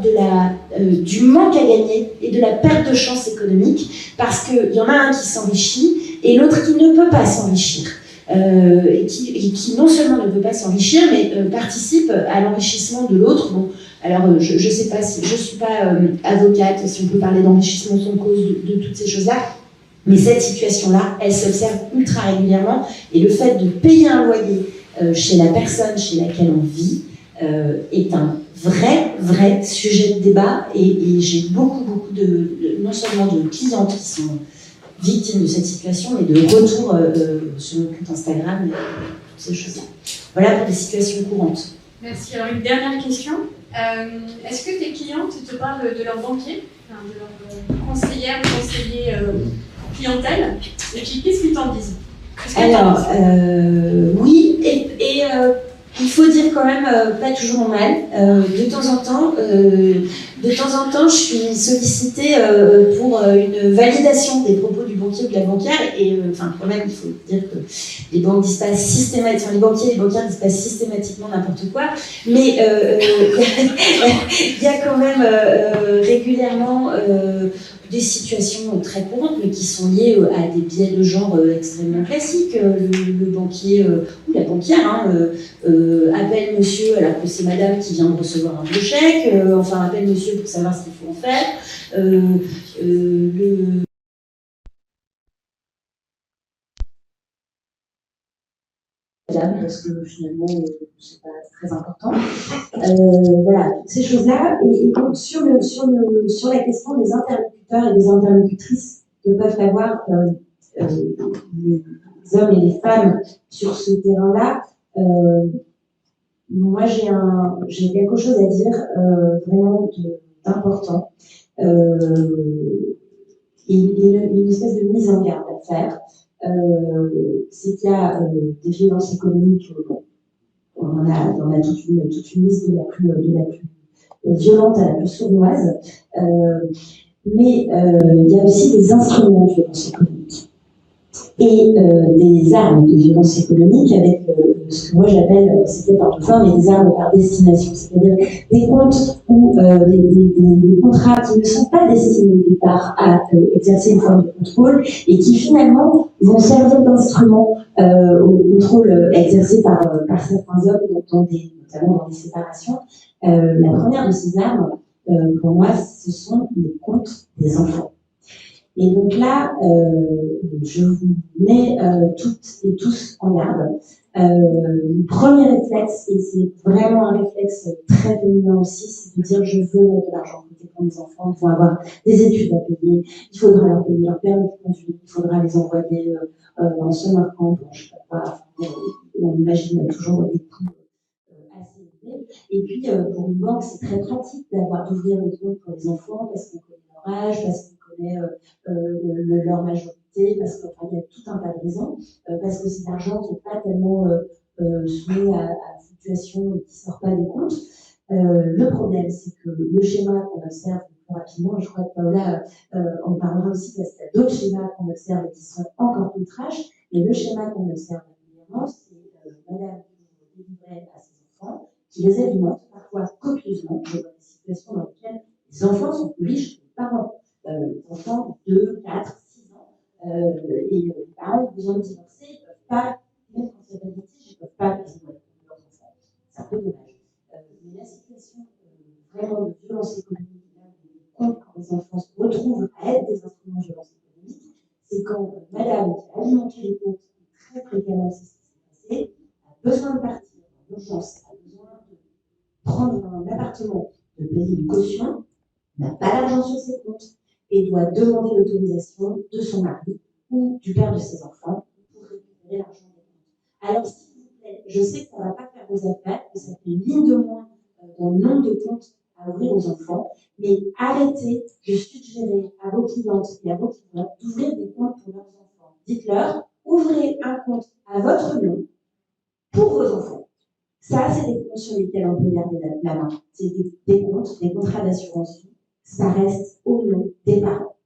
du manque à gagner et de la perte de chance économique, parce qu'il y en a un qui s'enrichit et l'autre qui ne peut pas s'enrichir. Et qui non seulement ne peut pas s'enrichir, mais participe à l'enrichissement de l'autre. Bon, alors je ne sais pas si je ne suis pas avocate, si on peut parler d'enrichissement sans cause de toutes ces choses-là, mais cette situation-là, elle s'observe ultra régulièrement, et le fait de payer un loyer chez la personne chez laquelle on vit est un vrai sujet de débat, et j'ai beaucoup non seulement de clientes qui sont victimes de cette situation, mais de retour sur mon compte Instagram, et toutes ces choses-là. Voilà pour des situations courantes. Merci. Alors, une dernière question. Est-ce que tes clientes te parlent de leur banquier, de leur conseillère, conseiller clientèle, et puis qu'est-ce qu'ils t'en disent? Alors, oui, et il faut dire quand même pas toujours mal. De temps en temps, je suis sollicitée pour une validation des propos du banquier ou de la banquière. Et quand même, il faut dire que les banques disent pas systématiquement, les banquiers et les banquières disent pas systématiquement n'importe quoi. Mais il y a quand même régulièrement des situations très courantes, mais qui sont liées à des biais de genre extrêmement classiques. Le banquier ou la banquière appelle monsieur alors que c'est madame qui vient de recevoir un beau chèque, appelle monsieur pour savoir ce qu'il faut en faire. Parce que finalement, c'est pas très important. Voilà, ces choses-là. Et donc, sur la question des interlocuteurs et des interlocutrices que peuvent avoir les hommes et les femmes sur ce terrain-là, moi, j'ai quelque chose à dire vraiment d'important. Une espèce de mise en garde à faire. C'est qu'il y a des violences économiques, on a toute une liste de la plus violente à la plus sournoise, mais il y a aussi des instruments de violence économique et des armes de violence économique avec ce que moi j'appelle, c'est peut-être un peu fort, mais des armes par destination, c'est-à-dire des comptes ou des contrats qui ne sont pas destinés au départ à exercer une forme de contrôle et qui finalement vont servir d'instrument au contrôle exercé par certains hommes, notamment dans des séparations. La première de ces armes, pour moi, ce sont les comptes des enfants. Et donc là, je vous mets toutes et tous en garde. Le premier réflexe, et c'est vraiment un réflexe très féminin aussi, c'est de dire je veux mettre de l'argent de côté pour mes enfants, ils vont avoir des études à payer, il faudra leur payer leur permis de conduire, il faudra les envoyer en summer camp, je sais pas, on imagine toujours des coûts assez élevés. Et puis pour une banque, c'est très pratique d'ouvrir des comptes pour les enfants parce qu'on connaît leur âge, parce qu'on connaît leur majorité, parce qu'il y a tout un tas de raisons, parce que c'est l'argent qui n'est pas tellement soumis à situation et qui ne sort pas des comptes. Le problème, c'est que le schéma qu'on observe plus rapidement, et je crois que Paola en parlera aussi parce qu'il y a d'autres schémas qu'on observe et qui sont encore plus trash, mais le schéma qu'on observe régulièrement, c'est madame qui délivrait à ses enfants, qui les alimente parfois copieusement. Je vois des situations dans lesquelles les enfants sont plus riches que les parents. Les enfants de 2, 4, 6 ans, et les parents ont besoin de divorcer, ils ne peuvent pas, même quand il y a des litiges, ils ne peuvent pas payer leurs enfants. C'est un peu dommage. Mais la situation vraiment de violence économique, quand les enfants se retrouvent à être des instruments de violence économique, c'est quand madame qui a alimenté les comptes très fréquemment, c'est ce qui s'est passé, a besoin de partir en urgence, a besoin de prendre un caution, n'a pas d'argent sur ses comptes et doit demander l'autorisation de son mari ou du père de ses enfants pour récupérer l'argent des comptes. Alors, s'il vous plaît, je sais que ça ne va pas faire vos affaires, que ça fait une ligne de moins dans le nombre de comptes à ouvrir aux enfants, mais arrêtez de suggérer à vos clientes et à vos clients d'ouvrir des comptes pour leurs enfants. Dites-leur, ouvrez un compte à votre nom pour vos enfants. Ça, c'est des comptes sur lesquels on peut garder la main. C'est des comptes, des contrats d'assurance vie. Ça reste au nom des parents.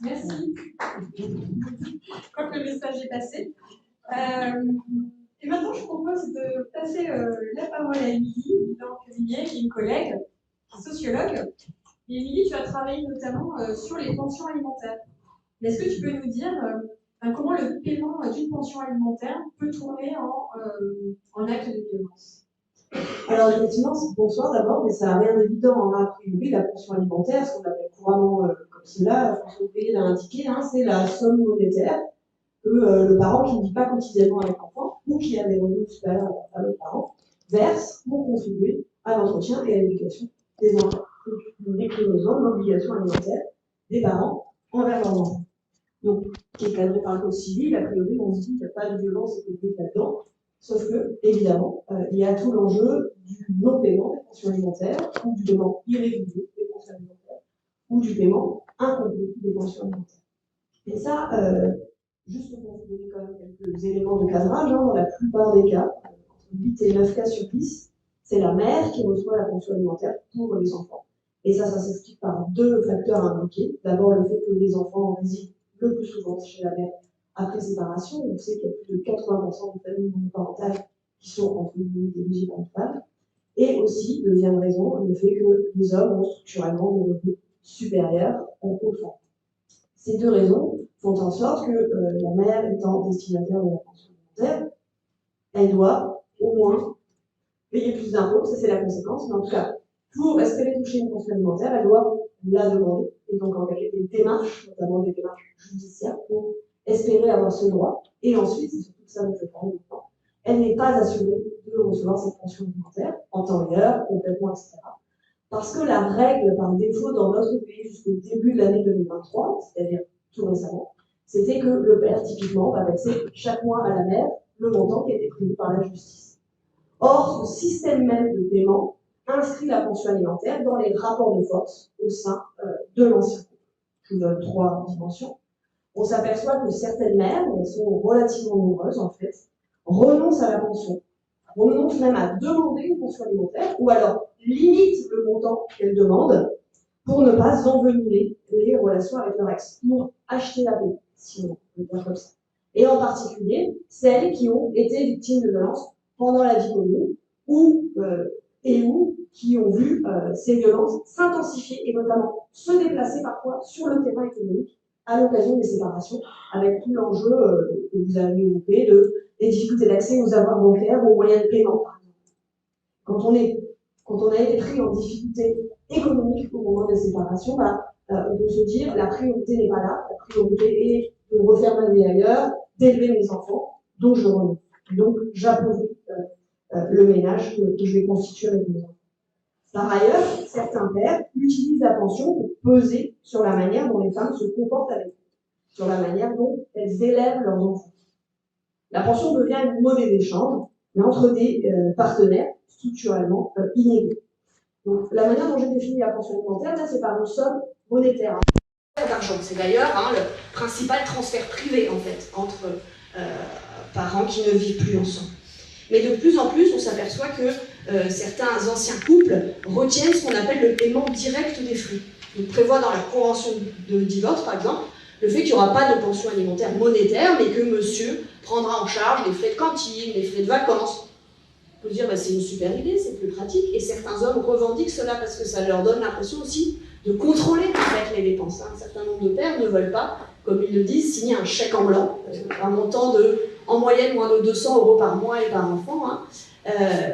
Merci. Je crois que le message est passé. Et maintenant, je propose de passer la parole à Émilie Blanc-Cuvillier, qui est une collègue, sociologue. Et Émilie, tu as travaillé notamment sur les pensions alimentaires. Mais est-ce que tu peux nous dire comment le paiement d'une pension alimentaire peut tourner en acte de violence? Alors effectivement, bonsoir d'abord, mais ça n'a rien d'évident. A priori, la pension alimentaire, ce qu'on appelle couramment comme cela, la fonction payée l'a indiqué, c'est la somme monétaire que le parent qui ne vit pas quotidiennement avec l'enfant ou qui a des revenus supérieurs à l'autre parent verse pour contribuer à l'entretien et à l'éducation des enfants. Donc, nous déclinons l'obligation alimentaire des parents envers leurs enfants. Donc, qui est cadré par le code civil, a priori, on se dit qu'il n'y a pas de violence économique là-dedans, sauf que, évidemment, il y a tout l'enjeu du non-paiement des pensions alimentaires, ou du paiement irrégulier des pensions alimentaires, ou du paiement incomplet des pensions alimentaires. Et ça, juste pour vous donner quand même quelques éléments de cadrage, dans la plupart des cas, entre 8 et 9 cas sur 10, c'est la mère qui reçoit la pension alimentaire pour les enfants. Et ça s'explique par deux facteurs impliqués. D'abord, le fait que les enfants résident le plus souvent chez la mère après séparation. On sait qu'il y a plus de 80% de familles monoparentales qui sont entre guillemets des monoparentales. Et aussi, deuxième raison, le fait que les hommes ont structurellement des revenus supérieurs aux femmes. Ces deux raisons font en sorte que la mère étant destinataire de la pension alimentaire, elle doit au moins payer plus d'impôts, ça c'est la conséquence, mais en tout cas, pour espérer toucher une pension alimentaire, elle doit la demander, et donc engager des démarches, notamment des démarches judiciaires, pour espérer avoir ce droit. Et ensuite, c'est surtout ça dont je parle maintenant, elle n'est pas assurée de recevoir cette pension alimentaire en temps et heure, complètement, etc. Parce que la règle par défaut dans notre pays jusqu'au début de l'année 2023, c'est-à-dire tout récemment, c'était que le père, typiquement, va verser chaque mois à la mère le montant qui a été prévu par la justice. Or, ce système même de paiement inscrit la pension alimentaire dans les rapports de force au sein de l'ancien couple. Je vous donne 3 dimensions. On s'aperçoit que certaines mères, elles sont relativement nombreuses en fait, renoncent à la pension, renoncent même à demander une pension alimentaire, ou alors limitent le montant qu'elles demandent pour ne pas envenimer les relations avec leur ex, pour acheter la paix, si on peut dire comme ça. Et en particulier, celles qui ont été victimes de violences pendant la vie commune, ou qui ont vu ces violences s'intensifier et notamment se déplacer parfois sur le terrain économique à l'occasion des séparations, avec tout l'enjeu que vous avez évoqué des difficultés d'accès aux avoirs bancaires ou aux moyens de paiement, par exemple. Quand on a été pris en difficulté économique au moment des séparations, on peut se dire la priorité n'est pas là, la priorité est de refaire ma vie ailleurs, d'élever mes enfants, donc je renonce. Donc j'appauvris le ménage que je vais constituer avec mes enfants. Par ailleurs, certains pères utilisent la pension pour peser sur la manière dont les femmes se comportent avec eux, sur la manière dont elles élèvent leurs enfants. La pension devient une monnaie d'échange, mais entre des partenaires structurellement inégaux. Donc, la manière dont j'ai défini la pension alimentaire, là, c'est par une somme monétaire. D'argent. C'est d'ailleurs le principal transfert privé, en fait, entre parents qui ne vivent plus ensemble. Mais de plus en plus, on s'aperçoit que certains anciens couples retiennent ce qu'on appelle le paiement direct des frais. Donc, prévoit dans la convention de divorce, par exemple, le fait qu'il n'y aura pas de pension alimentaire monétaire, mais que monsieur prendra en charge les frais de cantine, les frais de vacances. On peut dire, c'est une super idée, c'est plus pratique, et certains hommes revendiquent cela parce que ça leur donne l'impression aussi de contrôler en fait, les dépenses. Un certain nombre de pères ne veulent pas, comme ils le disent, signer un chèque en blanc, un montant de, en moyenne, moins de 200 € par mois et par enfant.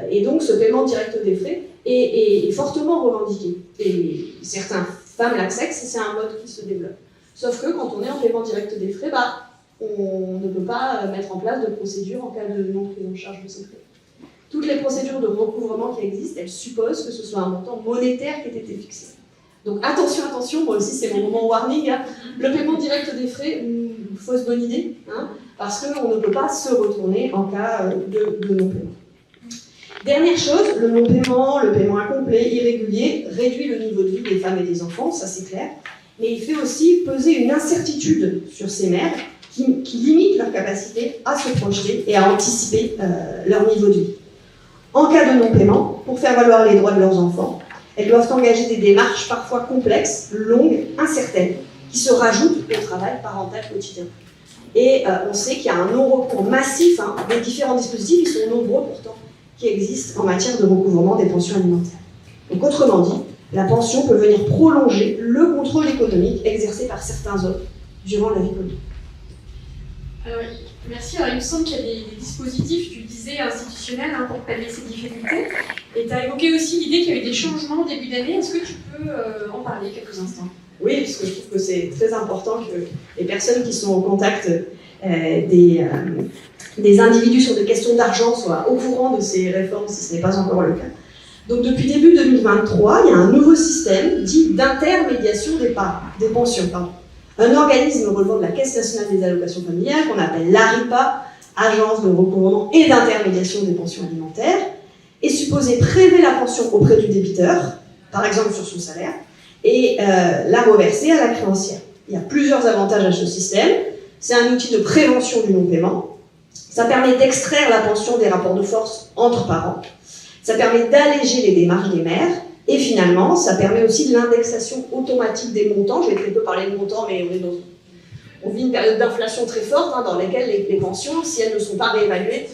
Et donc, ce paiement direct des frais est fortement revendiqué. Et certaines femmes l'acceptent, c'est un mode qui se développe. Sauf que quand on est en paiement direct des frais, on ne peut pas mettre en place de procédure en cas de non prise en charge de ces frais. toutes les procédures de recouvrement qui existent, elles supposent que ce soit un montant monétaire qui ait été fixé. Donc attention, attention, moi aussi c'est mon moment warning, hein. Le paiement direct des frais, fausse bonne idée, hein, parce qu'on ne peut pas se retourner en cas de non-paiement. Dernière chose, le non-paiement, le paiement incomplet, irrégulier, réduit le niveau de vie des femmes et des enfants, ça c'est clair, mais il fait aussi peser une incertitude sur ces mères qui limite leur capacité à se projeter et à anticiper leur niveau de vie. En cas de non-paiement, pour faire valoir les droits de leurs enfants, elles doivent engager des démarches parfois complexes, longues, incertaines, qui se rajoutent au travail parental quotidien. Et on sait qu'il y a un non-recours massif, hein, des différents dispositifs, ils sont nombreux pourtant, qui existent en matière de recouvrement des pensions alimentaires. Donc autrement dit, la pension peut venir prolonger le contrôle économique exercé par certains hommes durant la vie politique. Alors, merci. Alors, il me semble qu'il y a des dispositifs, tu disais, institutionnels hein, pour pallier ces difficultés. Et tu as évoqué aussi l'idée qu'il y avait des changements au début d'année. Est-ce que tu peux en parler quelques instants? Oui, parce que je trouve que c'est très important que les personnes qui sont au contact des individus sur des questions d'argent soient au courant de ces réformes, si ce n'est pas encore le cas. Donc depuis début 2023, il y a un nouveau système dit d'intermédiation des pensions. Un organisme relevant de la Caisse nationale des allocations familiales, qu'on appelle l'ARIPA, Agence de recouvrement et d'intermédiation des pensions alimentaires, est supposé prélever la pension auprès du débiteur, par exemple sur son salaire, et la reverser à la créancière. Il y a plusieurs avantages à ce système. C'est un outil de prévention du non-paiement. Ça permet d'extraire la pension des rapports de force entre parents. Ça permet d'alléger les démarches des mères. Et finalement, ça permet aussi de l'indexation automatique des montants. Je vais très peu parler de montants, mais on vit une période d'inflation très forte hein, dans laquelle les pensions, si elles ne sont pas réévaluées,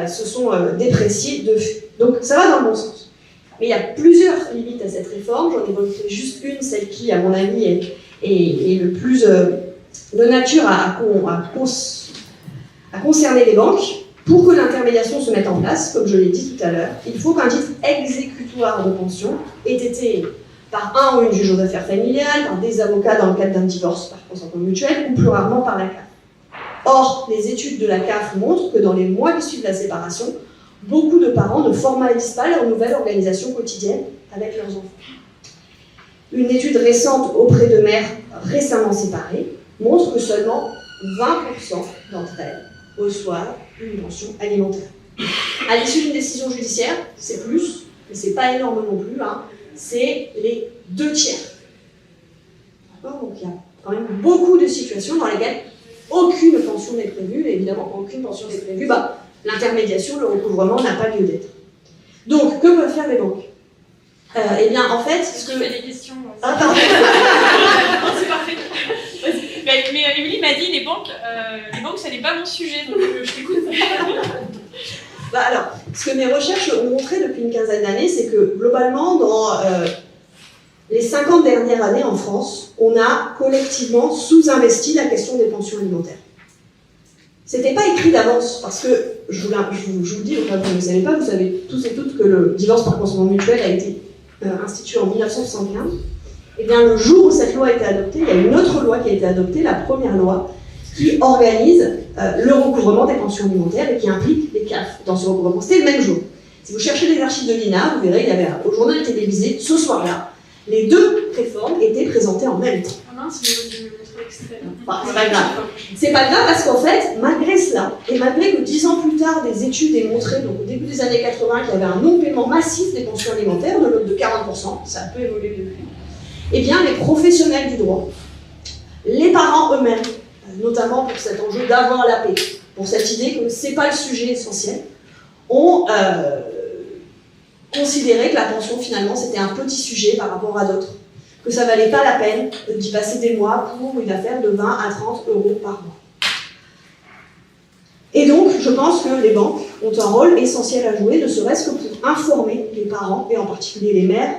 se sont dépréciées de fait. Donc ça va dans le bon sens. Mais il y a plusieurs limites à cette réforme. J'en évoquerai juste une, celle qui, à mon avis, est le plus de nature à concerner les banques. Pour que l'intermédiation se mette en place, comme je l'ai dit tout à l'heure, il faut qu'un titre exécutoire de pension ait été émis par un ou une juge aux affaires familiales, par des avocats dans le cadre d'un divorce par consentement mutuel, ou plus rarement par la CAF. Or, les études de la CAF montrent que dans les mois qui suivent la séparation, beaucoup de parents ne formalisent pas leur nouvelle organisation quotidienne avec leurs enfants. Une étude récente auprès de mères récemment séparées montre que seulement 20% d'entre elles reçoivent une pension alimentaire. À l'issue d'une décision judiciaire, c'est plus, mais c'est pas énorme non plus, hein, c'est les 2/3. D'accord ? Donc il y a quand même beaucoup de situations dans lesquelles aucune pension n'est prévue, et évidemment aucune pension n'est prévue, l'intermédiation, le recouvrement n'a pas lieu d'être. Donc, que peuvent faire les banques ? Eh bien, en fait, ce que... Tu as des questions Ah, pardon. Non, c'est parfait. Mais Émilie m'a dit les banques, ça n'est pas mon sujet, donc je t'écoute. Alors, ce que mes recherches ont montré depuis une quinzaine d'années, c'est que globalement, dans les 50 dernières années en France, on a collectivement sous-investi la question des pensions alimentaires. C'était pas écrit d'avance, parce que, je vous le dis, enfin, vous ne le savez pas, vous savez tous et toutes que le divorce par consentement mutuel a été institué en 1975. Et bien, le jour où cette loi a été adoptée, il y a une autre loi qui a été adoptée, la première loi, qui organise le recouvrement des pensions alimentaires et qui implique les CAF dans ce recouvrement. C'était le même jour. Si vous cherchez les archives de l'INA, vous verrez, il y avait au journal télévisé, ce soir-là, les deux réformes étaient présentées en même temps. Ah mince, je vais montrer l'extrait. C'est pas grave. C'est pas grave parce qu'en fait, malgré cela, et malgré que 10 ans plus tard, des études aient montré, donc au début des années 80, qu'il y avait un non-paiement massif des pensions alimentaires, de l'ordre de 40%, ça a peu évolué depuis, eh bien, les professionnels du droit, les parents eux-mêmes, notamment pour cet enjeu d'avoir la paix, pour cette idée que c'est pas le sujet essentiel, ont considéré que la pension, finalement, c'était un petit sujet par rapport à d'autres, que ça valait pas la peine d'y passer des mois pour une affaire de 20 à 30 euros par mois. Et donc, je pense que les banques ont un rôle essentiel à jouer, ne serait-ce que pour informer les parents, et en particulier les mères,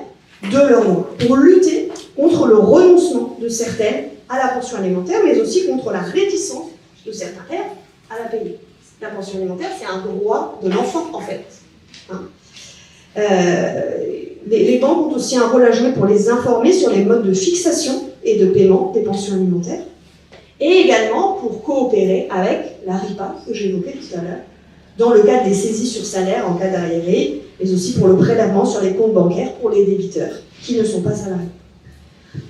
de leurs droits, pour lutter contre le renoncement de certaines à la pension alimentaire, mais aussi contre la réticence de certains pères à la payer. La pension alimentaire, c'est un droit de l'enfant, en fait. Hein. Les banques ont aussi un rôle à jouer pour les informer sur les modes de fixation et de paiement des pensions alimentaires, et également pour coopérer avec la RIPA, que j'évoquais tout à l'heure, dans le cadre des saisies sur salaire en cas d'arriéré, mais aussi pour le prélèvement sur les comptes bancaires pour les débiteurs qui ne sont pas salariés.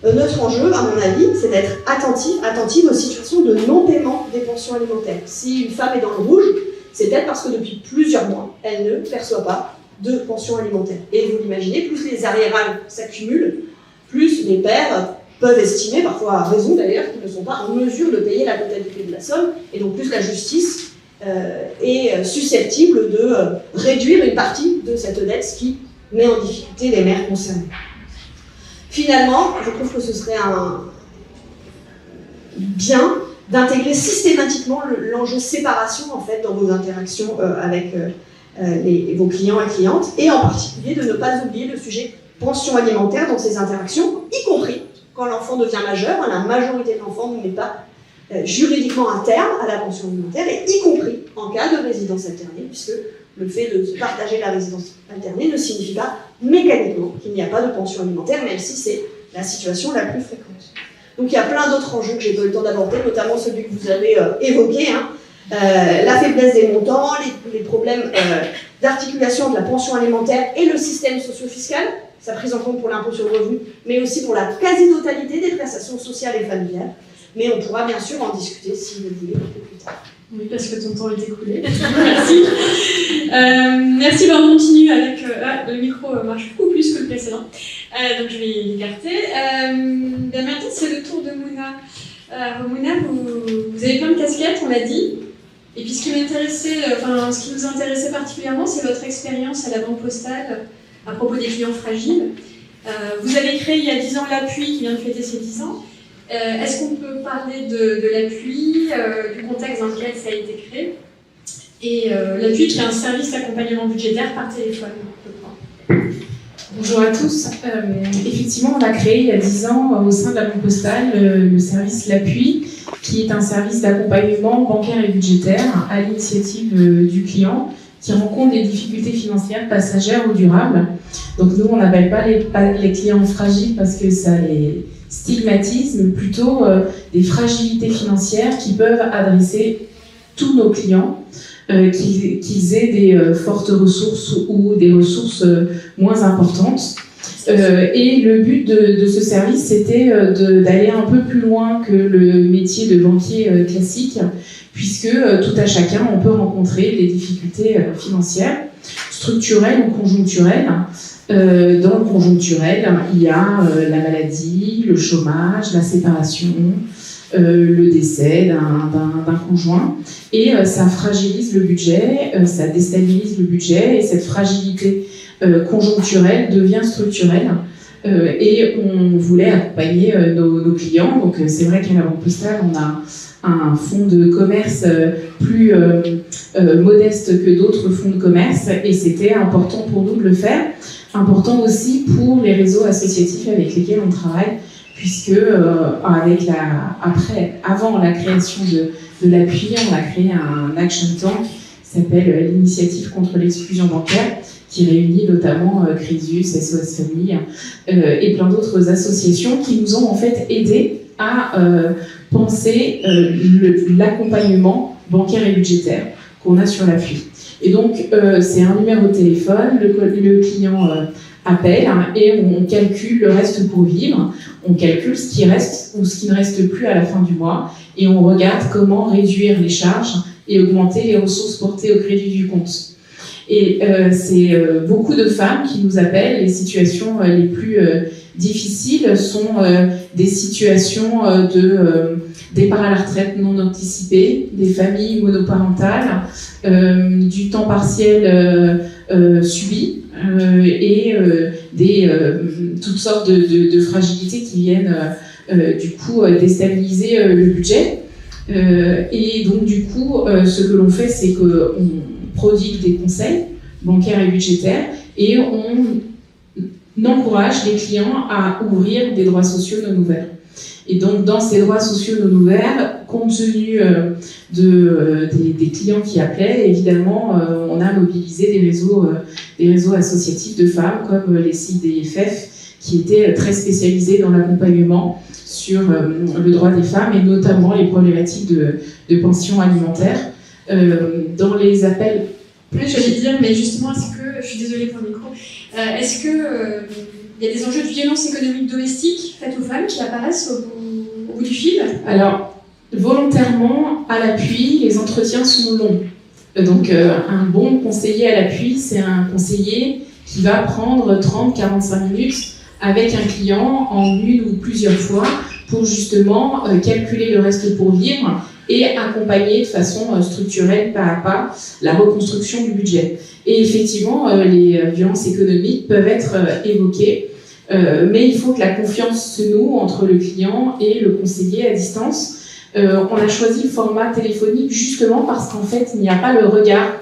Notre enjeu, à mon avis, c'est d'être attentive aux situations de non-paiement des pensions alimentaires. Si une femme est dans le rouge, c'est peut-être parce que depuis plusieurs mois, elle ne perçoit pas de pension alimentaire. Et vous l'imaginez, plus les arriérales s'accumulent, plus les pères peuvent estimer, parfois à raison d'ailleurs, qu'ils ne sont pas en mesure de payer la totalité de la somme, et donc plus la justice est susceptible de réduire une partie de cette dette, ce qui met en difficulté les mères concernées. Finalement, je trouve que ce serait bien d'intégrer systématiquement l'enjeu séparation en fait, dans vos interactions avec vos clients et clientes, et en particulier de ne pas oublier le sujet pension alimentaire dans ces interactions, y compris quand l'enfant devient majeur. La majorité de l'enfant ne met pas juridiquement un terme à la pension alimentaire, et y compris en cas de résidence alternée, puisque le fait de se partager la résidence alternée ne signifie pas mécaniquement qu'il n'y a pas de pension alimentaire, même si c'est la situation la plus fréquente. Donc il y a plein d'autres enjeux que j'ai pas eu le temps d'aborder, notamment celui que vous avez évoqué, la faiblesse des montants, les problèmes d'articulation de la pension alimentaire et le système socio-fiscal, sa prise en compte pour l'impôt sur le revenu, mais aussi pour la quasi-totalité des prestations sociales et familiales. Mais on pourra bien sûr en discuter si vous le voulez un peu plus tard. Oui, parce que ton temps est écoulé. Merci. Merci, ben on continue avec... le micro marche beaucoup plus que le précédent, donc je vais l'écarter. Maintenant, c'est le tour de Mouna. Mouna, vous avez plein de casquettes, on l'a dit. Et puis ce qui nous intéressait particulièrement, c'est votre expérience à la Banque Postale à propos des clients fragiles. Vous avez créé il y a 10 ans l'Appui qui vient de fêter ses 10 ans. Est-ce qu'on peut parler de l'Appui, du contexte dans lequel ça a été créé, et l'Appui qui est un service d'accompagnement budgétaire par téléphone, je crois. Bonjour à tous. Effectivement, on a créé il y a 10 ans au sein de la Banque Postale le service l'Appui, qui est un service d'accompagnement bancaire et budgétaire à l'initiative du client qui rencontre des difficultés financières passagères ou durables. Donc nous, on n'appelle pas les clients fragiles parce que ça les stigmatise, mais plutôt des fragilités financières qui peuvent adresser tous nos clients, qu'ils aient des fortes ressources ou des ressources moins importantes. Et le but de ce service, c'était d'aller un peu plus loin que le métier de banquier classique, puisque tout à chacun, on peut rencontrer des difficultés financières, structurelles ou conjoncturelles. Dans le conjoncturel, il y a la maladie, le chômage, la séparation, le décès d'un conjoint, et ça fragilise le budget, ça déstabilise le budget, et cette fragilité conjoncturelle devient structurelle. Et on voulait accompagner nos clients. Donc c'est vrai qu'à la Banque Postale, on a un fonds de commerce plus modeste que d'autres fonds de commerce, et c'était important pour nous de le faire. Important aussi pour les réseaux associatifs avec lesquels on travaille, puisque avant la création de l'Appui, on a créé un action tank qui s'appelle l'Initiative contre l'exclusion bancaire, qui réunit notamment Crésus, SOS Famille et plein d'autres associations qui nous ont en fait aidés à penser l'accompagnement bancaire et budgétaire qu'on a sur l'Appui. Et donc, c'est un numéro de téléphone, le client appelle et on calcule le reste pour vivre, on calcule ce qui reste ou ce qui ne reste plus à la fin du mois, et on regarde comment réduire les charges et augmenter les ressources portées au crédit du compte. Et c'est beaucoup de femmes qui nous appellent. Les situations les plus difficiles sont des situations de départ à la retraite non anticipé, des familles monoparentales, du temps partiel subi et toutes sortes de fragilités qui viennent du coup déstabiliser le budget. Et donc du coup, ce que l'on fait, c'est qu'on prodigue des conseils bancaires et budgétaires et on encourage les clients à ouvrir des droits sociaux non ouverts. Et donc, dans ces droits sociaux non ouverts, compte tenu des clients qui appelaient, évidemment, on a mobilisé des réseaux associatifs de femmes comme les CIDFF, qui étaient très spécialisés dans l'accompagnement sur le droit des femmes et notamment les problématiques de pension alimentaire. dans les appels. Oui, j'allais dire, mais justement, est-ce que, je suis désolée pour le micro, est-ce que il y a des enjeux de violence économique domestique faite aux femmes qui apparaissent au bout du fil? Alors, volontairement, à l'appui, les entretiens sont longs. Donc, un bon conseiller à l'appui, c'est un conseiller qui va prendre 30-45 minutes avec un client en une ou plusieurs fois pour justement calculer le reste pour vivre et accompagner de façon structurelle, pas à pas, la reconstruction du budget. Et effectivement, les violences économiques peuvent être évoquées, mais il faut que la confiance se noue entre le client et le conseiller à distance. On a choisi le format téléphonique justement parce qu'en fait, il n'y a pas le regard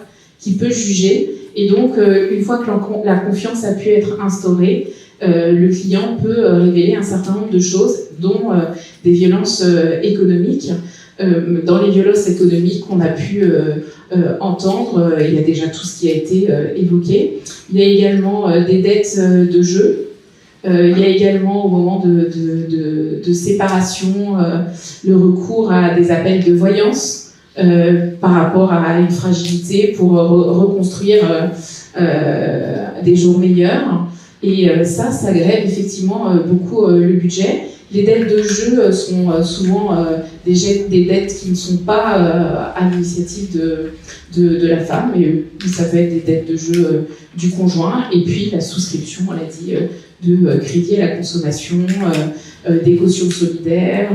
qui peut juger. Et donc, une fois que la confiance a pu être instaurée, le client peut révéler un certain nombre de choses, dont des violences économiques. Dans les violences économiques qu'on a pu entendre, il y a déjà tout ce qui a été évoqué. Il y a également des dettes de jeu. Il y a également, au moment de séparation, le recours à des appels de voyance par rapport à une fragilité pour reconstruire des jours meilleurs. Et ça grève effectivement beaucoup le budget. Les dettes de jeu sont souvent des dettes qui ne sont pas à l'initiative de la femme, mais ça peut être des dettes de jeu du conjoint, et puis la souscription, on l'a dit, de crédit à la consommation, des cautions solidaires.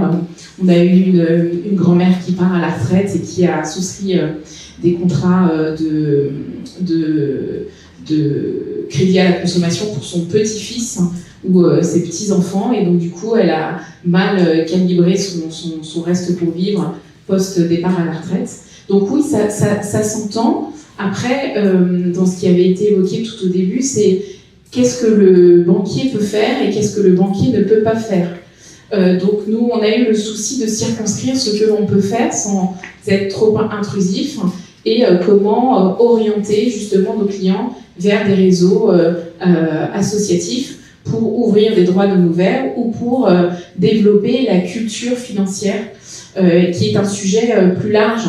On a eu une grand-mère qui part à la retraite et qui a souscrit des contrats de crédit à la consommation pour son petit-fils ou ses petits-enfants, et donc du coup elle a mal calibré son reste pour vivre post-départ à la retraite. Donc oui, ça s'entend. Après, dans ce qui avait été évoqué tout au début, c'est qu'est-ce que le banquier peut faire et qu'est-ce que le banquier ne peut pas faire. Donc nous, on a eu le souci de circonscrire ce que l'on peut faire sans être trop intrusif, et comment orienter justement nos clients vers des réseaux associatifs pour ouvrir des droits non ouverts ou pour développer la culture financière, qui est un sujet plus large.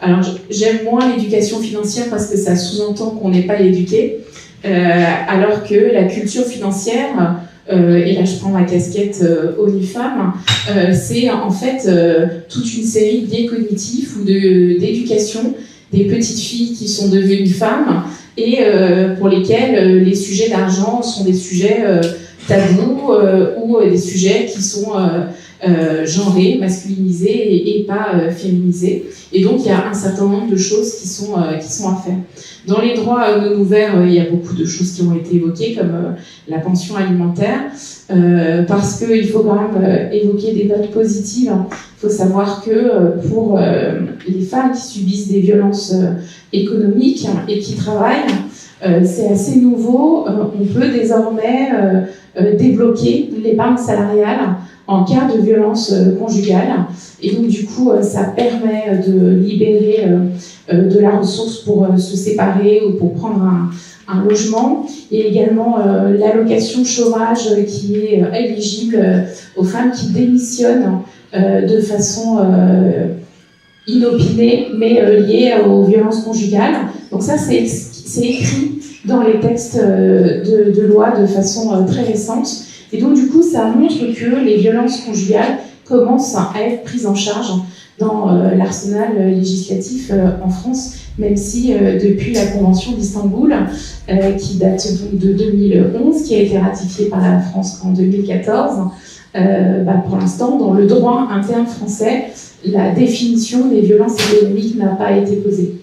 Alors j'aime moins l'éducation financière parce que ça sous-entend qu'on n'est pas éduqué, alors que la culture financière, et là je prends ma casquette ONU-Femmes, c'est en fait toute une série de biais cognitifs ou d'éducation des petites filles qui sont devenues femmes et pour lesquelles les sujets d'argent sont des sujets tabous ou des sujets qui sont genrés, masculinisés et pas féminisés. Et donc il y a un certain nombre de choses qui sont à faire. Dans les droits non ouverts, il y a beaucoup de choses qui ont été évoquées, comme la pension alimentaire, parce qu'il faut quand même évoquer des notes positives. Il faut savoir que pour les femmes qui subissent des violences économiques et qui travaillent, c'est assez nouveau. On peut désormais débloquer l'épargne salariale en cas de violence conjugale. Et donc, du coup, ça permet de libérer de la ressource pour se séparer ou pour prendre un logement. Il y a également l'allocation chômage qui est éligible aux femmes qui démissionnent de façon inopinée, mais liée aux violences conjugales. Donc ça, c'est écrit dans les textes de loi de façon très récente. Et donc, du coup, ça montre que les violences conjugales commencent à être prises en charge dans l'arsenal législatif en France, même si depuis la Convention d'Istanbul, qui date donc de 2011, qui a été ratifiée par la France en 2014, pour l'instant, dans le droit interne français, la définition des violences économiques n'a pas été posée.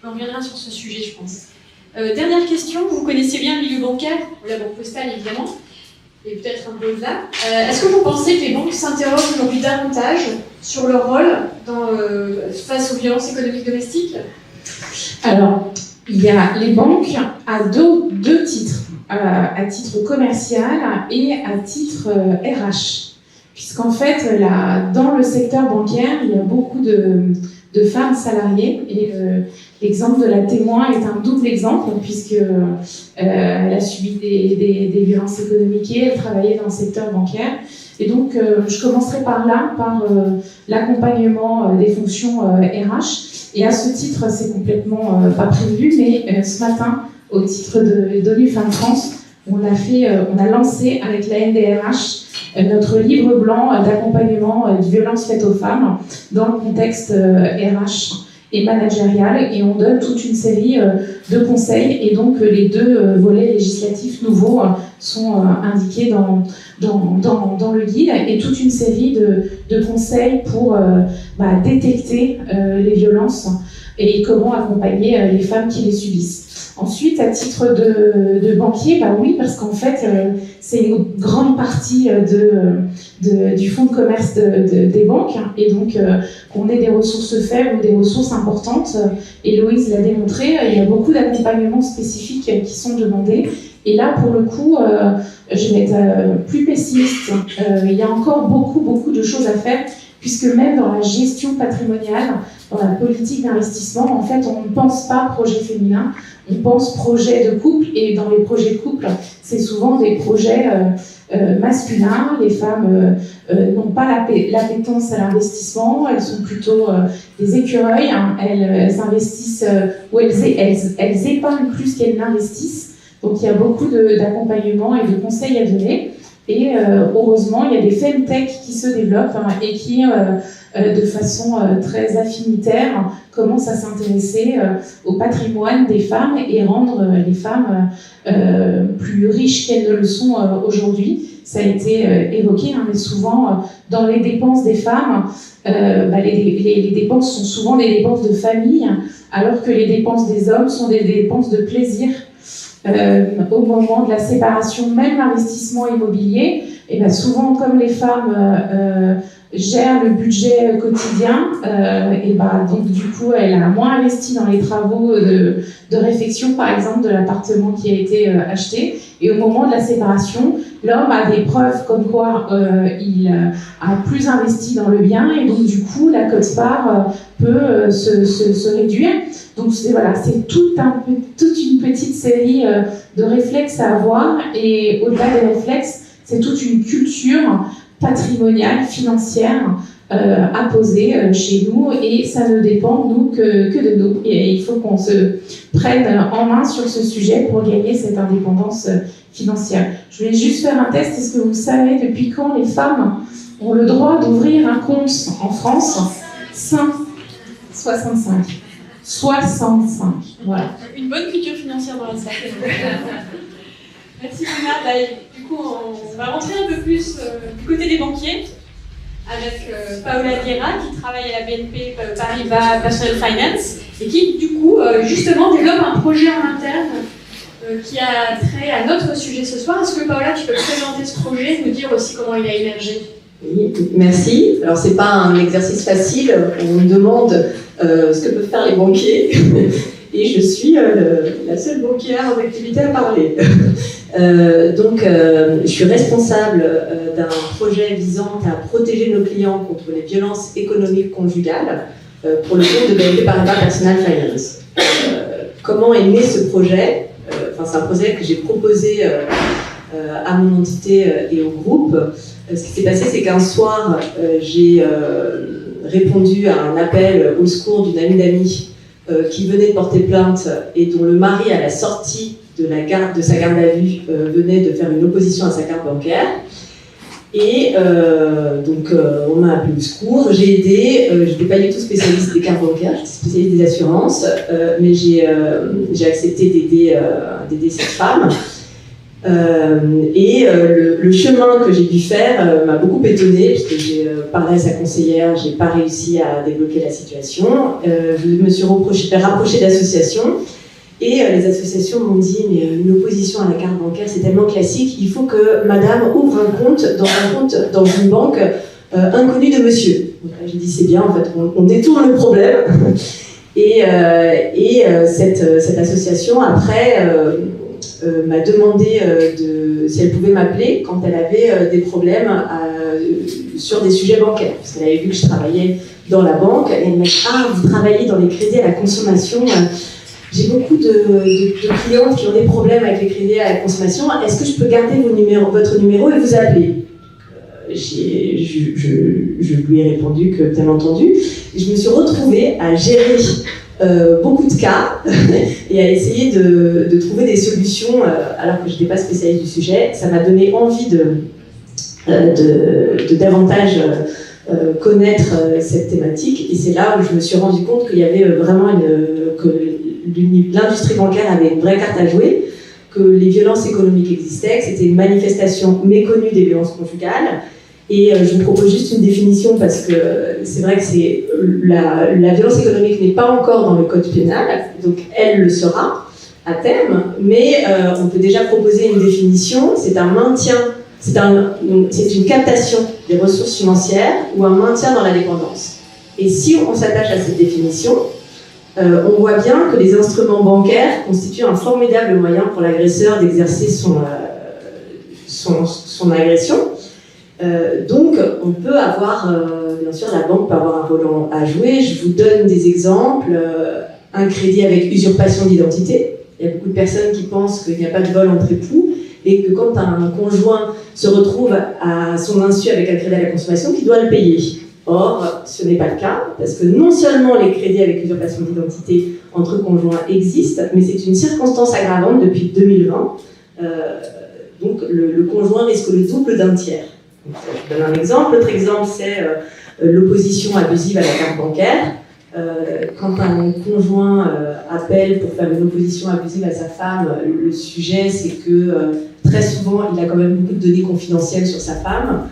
On reviendra sur ce sujet, je pense. Dernière question, vous connaissez bien le milieu bancaire, la Banque Postale évidemment, et peut-être un peu au-delà. Est-ce que vous pensez que les banques s'interrogent aujourd'hui davantage sur leur rôle face aux violences économiques domestiques? Alors, il y a les banques à deux titres, à titre commercial et à titre RH. Puisqu'en fait, dans le secteur bancaire, il y a beaucoup de femmes salariées, et l'exemple de la témoin est un double exemple, puisqu'elle a subi des violences économiques et elle travaillait dans le secteur bancaire. Et donc, je commencerai par là, par l'accompagnement des fonctions RH. Et à ce titre, c'est complètement pas prévu, mais ce matin, au titre d'ONU Femmes France, on a lancé avec la NDRH notre livre blanc d'accompagnement des violences faites aux femmes dans le contexte RH et managérial, et on donne toute une série de conseils, et donc les 2 volets législatifs nouveaux sont indiqués dans le guide, et toute une série de conseils pour détecter les violences et comment accompagner les femmes qui les subissent. Ensuite, à titre de banquier, oui, parce qu'en fait, c'est une grande partie du fonds de commerce des banques, et donc qu'on ait des ressources faibles ou des ressources importantes, Héloïse l'a démontré, il y a beaucoup d'accompagnements spécifiques qui sont demandés. Et là, pour le coup, je vais être plus pessimiste. Il y a encore beaucoup de choses à faire, puisque même dans la gestion patrimoniale, dans la politique d'investissement, en fait, on ne pense pas projet féminin, on pense projet de couple, et dans les projets de couple, c'est souvent des projets masculins. Les femmes n'ont pas l'appétence à l'investissement, elles sont plutôt des écureuils, hein. Elles investissent ou elles épargnent plus qu'elles n'investissent. Donc il y a beaucoup d'accompagnement et de conseils à donner. Et heureusement, il y a des femtech qui se développent, hein, et qui, de façon très affinitaire, commencent à s'intéresser au patrimoine des femmes et rendre les femmes plus riches qu'elles ne le sont aujourd'hui. Ça a été évoqué, hein, mais souvent, dans les dépenses des femmes, les dépenses sont souvent des dépenses de famille, alors que les dépenses des hommes sont des dépenses de plaisir. Au moment de la séparation, même l'investissement immobilier, et souvent comme les femmes gèrent le budget quotidien, donc du coup elle a moins investi dans les travaux de réfection, par exemple, de l'appartement qui a été acheté, et au moment de la séparation, l'homme a des preuves comme quoi il a plus investi dans le bien, et donc du coup la quote-part peut se réduire. Donc c'est toute une petite série de réflexes à avoir, et au-delà des réflexes, c'est toute une culture patrimoniale, financière à poser chez nous, et ça ne dépend nous que de nous. Et il faut qu'on se prenne en main sur ce sujet pour gagner cette indépendance financière. Je voulais juste faire un test. Est-ce que vous savez depuis quand les femmes ont le droit d'ouvrir un compte en France? 65. 65, voilà. Une bonne culture financière dans la salle. Merci Bernard. Du coup, on va rentrer un peu plus du côté des banquiers avec Paola Vieira, qui travaille à la BNP Paribas Personal Finance, et qui, du coup, justement, développe un projet en interne qui a trait à notre sujet ce soir. Est-ce que Paola, tu peux présenter ce projet et nous dire aussi comment il a émergé? Oui, merci. Alors, c'est pas un exercice facile. On me demande ce que peuvent faire les banquiers. Et je suis la seule banquière en activité à parler. Je suis responsable d'un projet visant à protéger nos clients contre les violences économiques conjugales pour le compte de BNP Paribas Personal Finance. Comment est né ce projet? C'est un projet que j'ai proposé à mon entité et au groupe. Ce qui s'est passé, c'est qu'un soir, j'ai répondu à un appel au secours d'une amie d'amis qui venait de porter plainte et dont le mari, à la sortie de sa garde à vue, venait de faire une opposition à sa carte bancaire. Et on m'a appelé au secours, j'ai aidé, je n'étais pas du tout spécialiste des cartes bancaires, j'étais spécialiste des assurances, mais j'ai accepté d'aider cette femme. Le chemin que j'ai dû faire m'a beaucoup étonnée, puisque j'ai parlé à sa conseillère, j'ai pas réussi à débloquer la situation. Je me suis rapprochée d'associations, et les associations m'ont dit mais une opposition à la carte bancaire c'est tellement classique, il faut que madame ouvre un compte dans une banque inconnue de monsieur. J'ai dit c'est bien, en fait on détourne le problème. Cette association après m'a demandé si elle pouvait m'appeler quand elle avait des problèmes sur des sujets bancaires, parce qu'elle avait vu que je travaillais dans la banque, et elle m'a dit « Ah, vous travaillez dans les crédits à la consommation, j'ai beaucoup de clientes qui ont des problèmes avec les crédits à la consommation, est-ce que je peux garder votre numéro et vous appeler ?» je lui ai répondu que, bien entendu, je me suis retrouvée à gérer beaucoup de cas et à essayer de trouver des solutions alors que je n'étais pas spécialiste du sujet. Ça m'a donné envie de davantage connaître cette thématique, et c'est là où je me suis rendu compte qu'il y avait vraiment que l'industrie bancaire avait une vraie carte à jouer, que les violences économiques existaient, que c'était une manifestation méconnue des violences conjugales. Et je vous propose juste une définition parce que c'est vrai que la violence économique n'est pas encore dans le code pénal, donc elle le sera à terme, mais on peut déjà proposer une définition. C'est un maintien, c'est une captation des ressources financières ou un maintien dans la dépendance. Et si on s'attache à cette définition, on voit bien que les instruments bancaires constituent un formidable moyen pour l'agresseur d'exercer son agression. Donc, on peut avoir, bien sûr, la banque peut avoir un rôle à jouer. Je vous donne des exemples. Un crédit avec usurpation d'identité. Il y a beaucoup de personnes qui pensent qu'il n'y a pas de vol entre époux et que quand un conjoint se retrouve à son insu avec un crédit à la consommation, qu'il doit le payer. Or, ce n'est pas le cas, parce que non seulement les crédits avec usurpation d'identité entre conjoints existent, mais c'est une circonstance aggravante depuis 2020. Donc, le conjoint risque le double d'un tiers. Donc, je donne un exemple. L'autre exemple, c'est l'opposition abusive à la carte bancaire. Quand un conjoint appelle pour faire une opposition abusive à sa femme, le sujet, c'est que très souvent, il a quand même beaucoup de données confidentielles sur sa femme.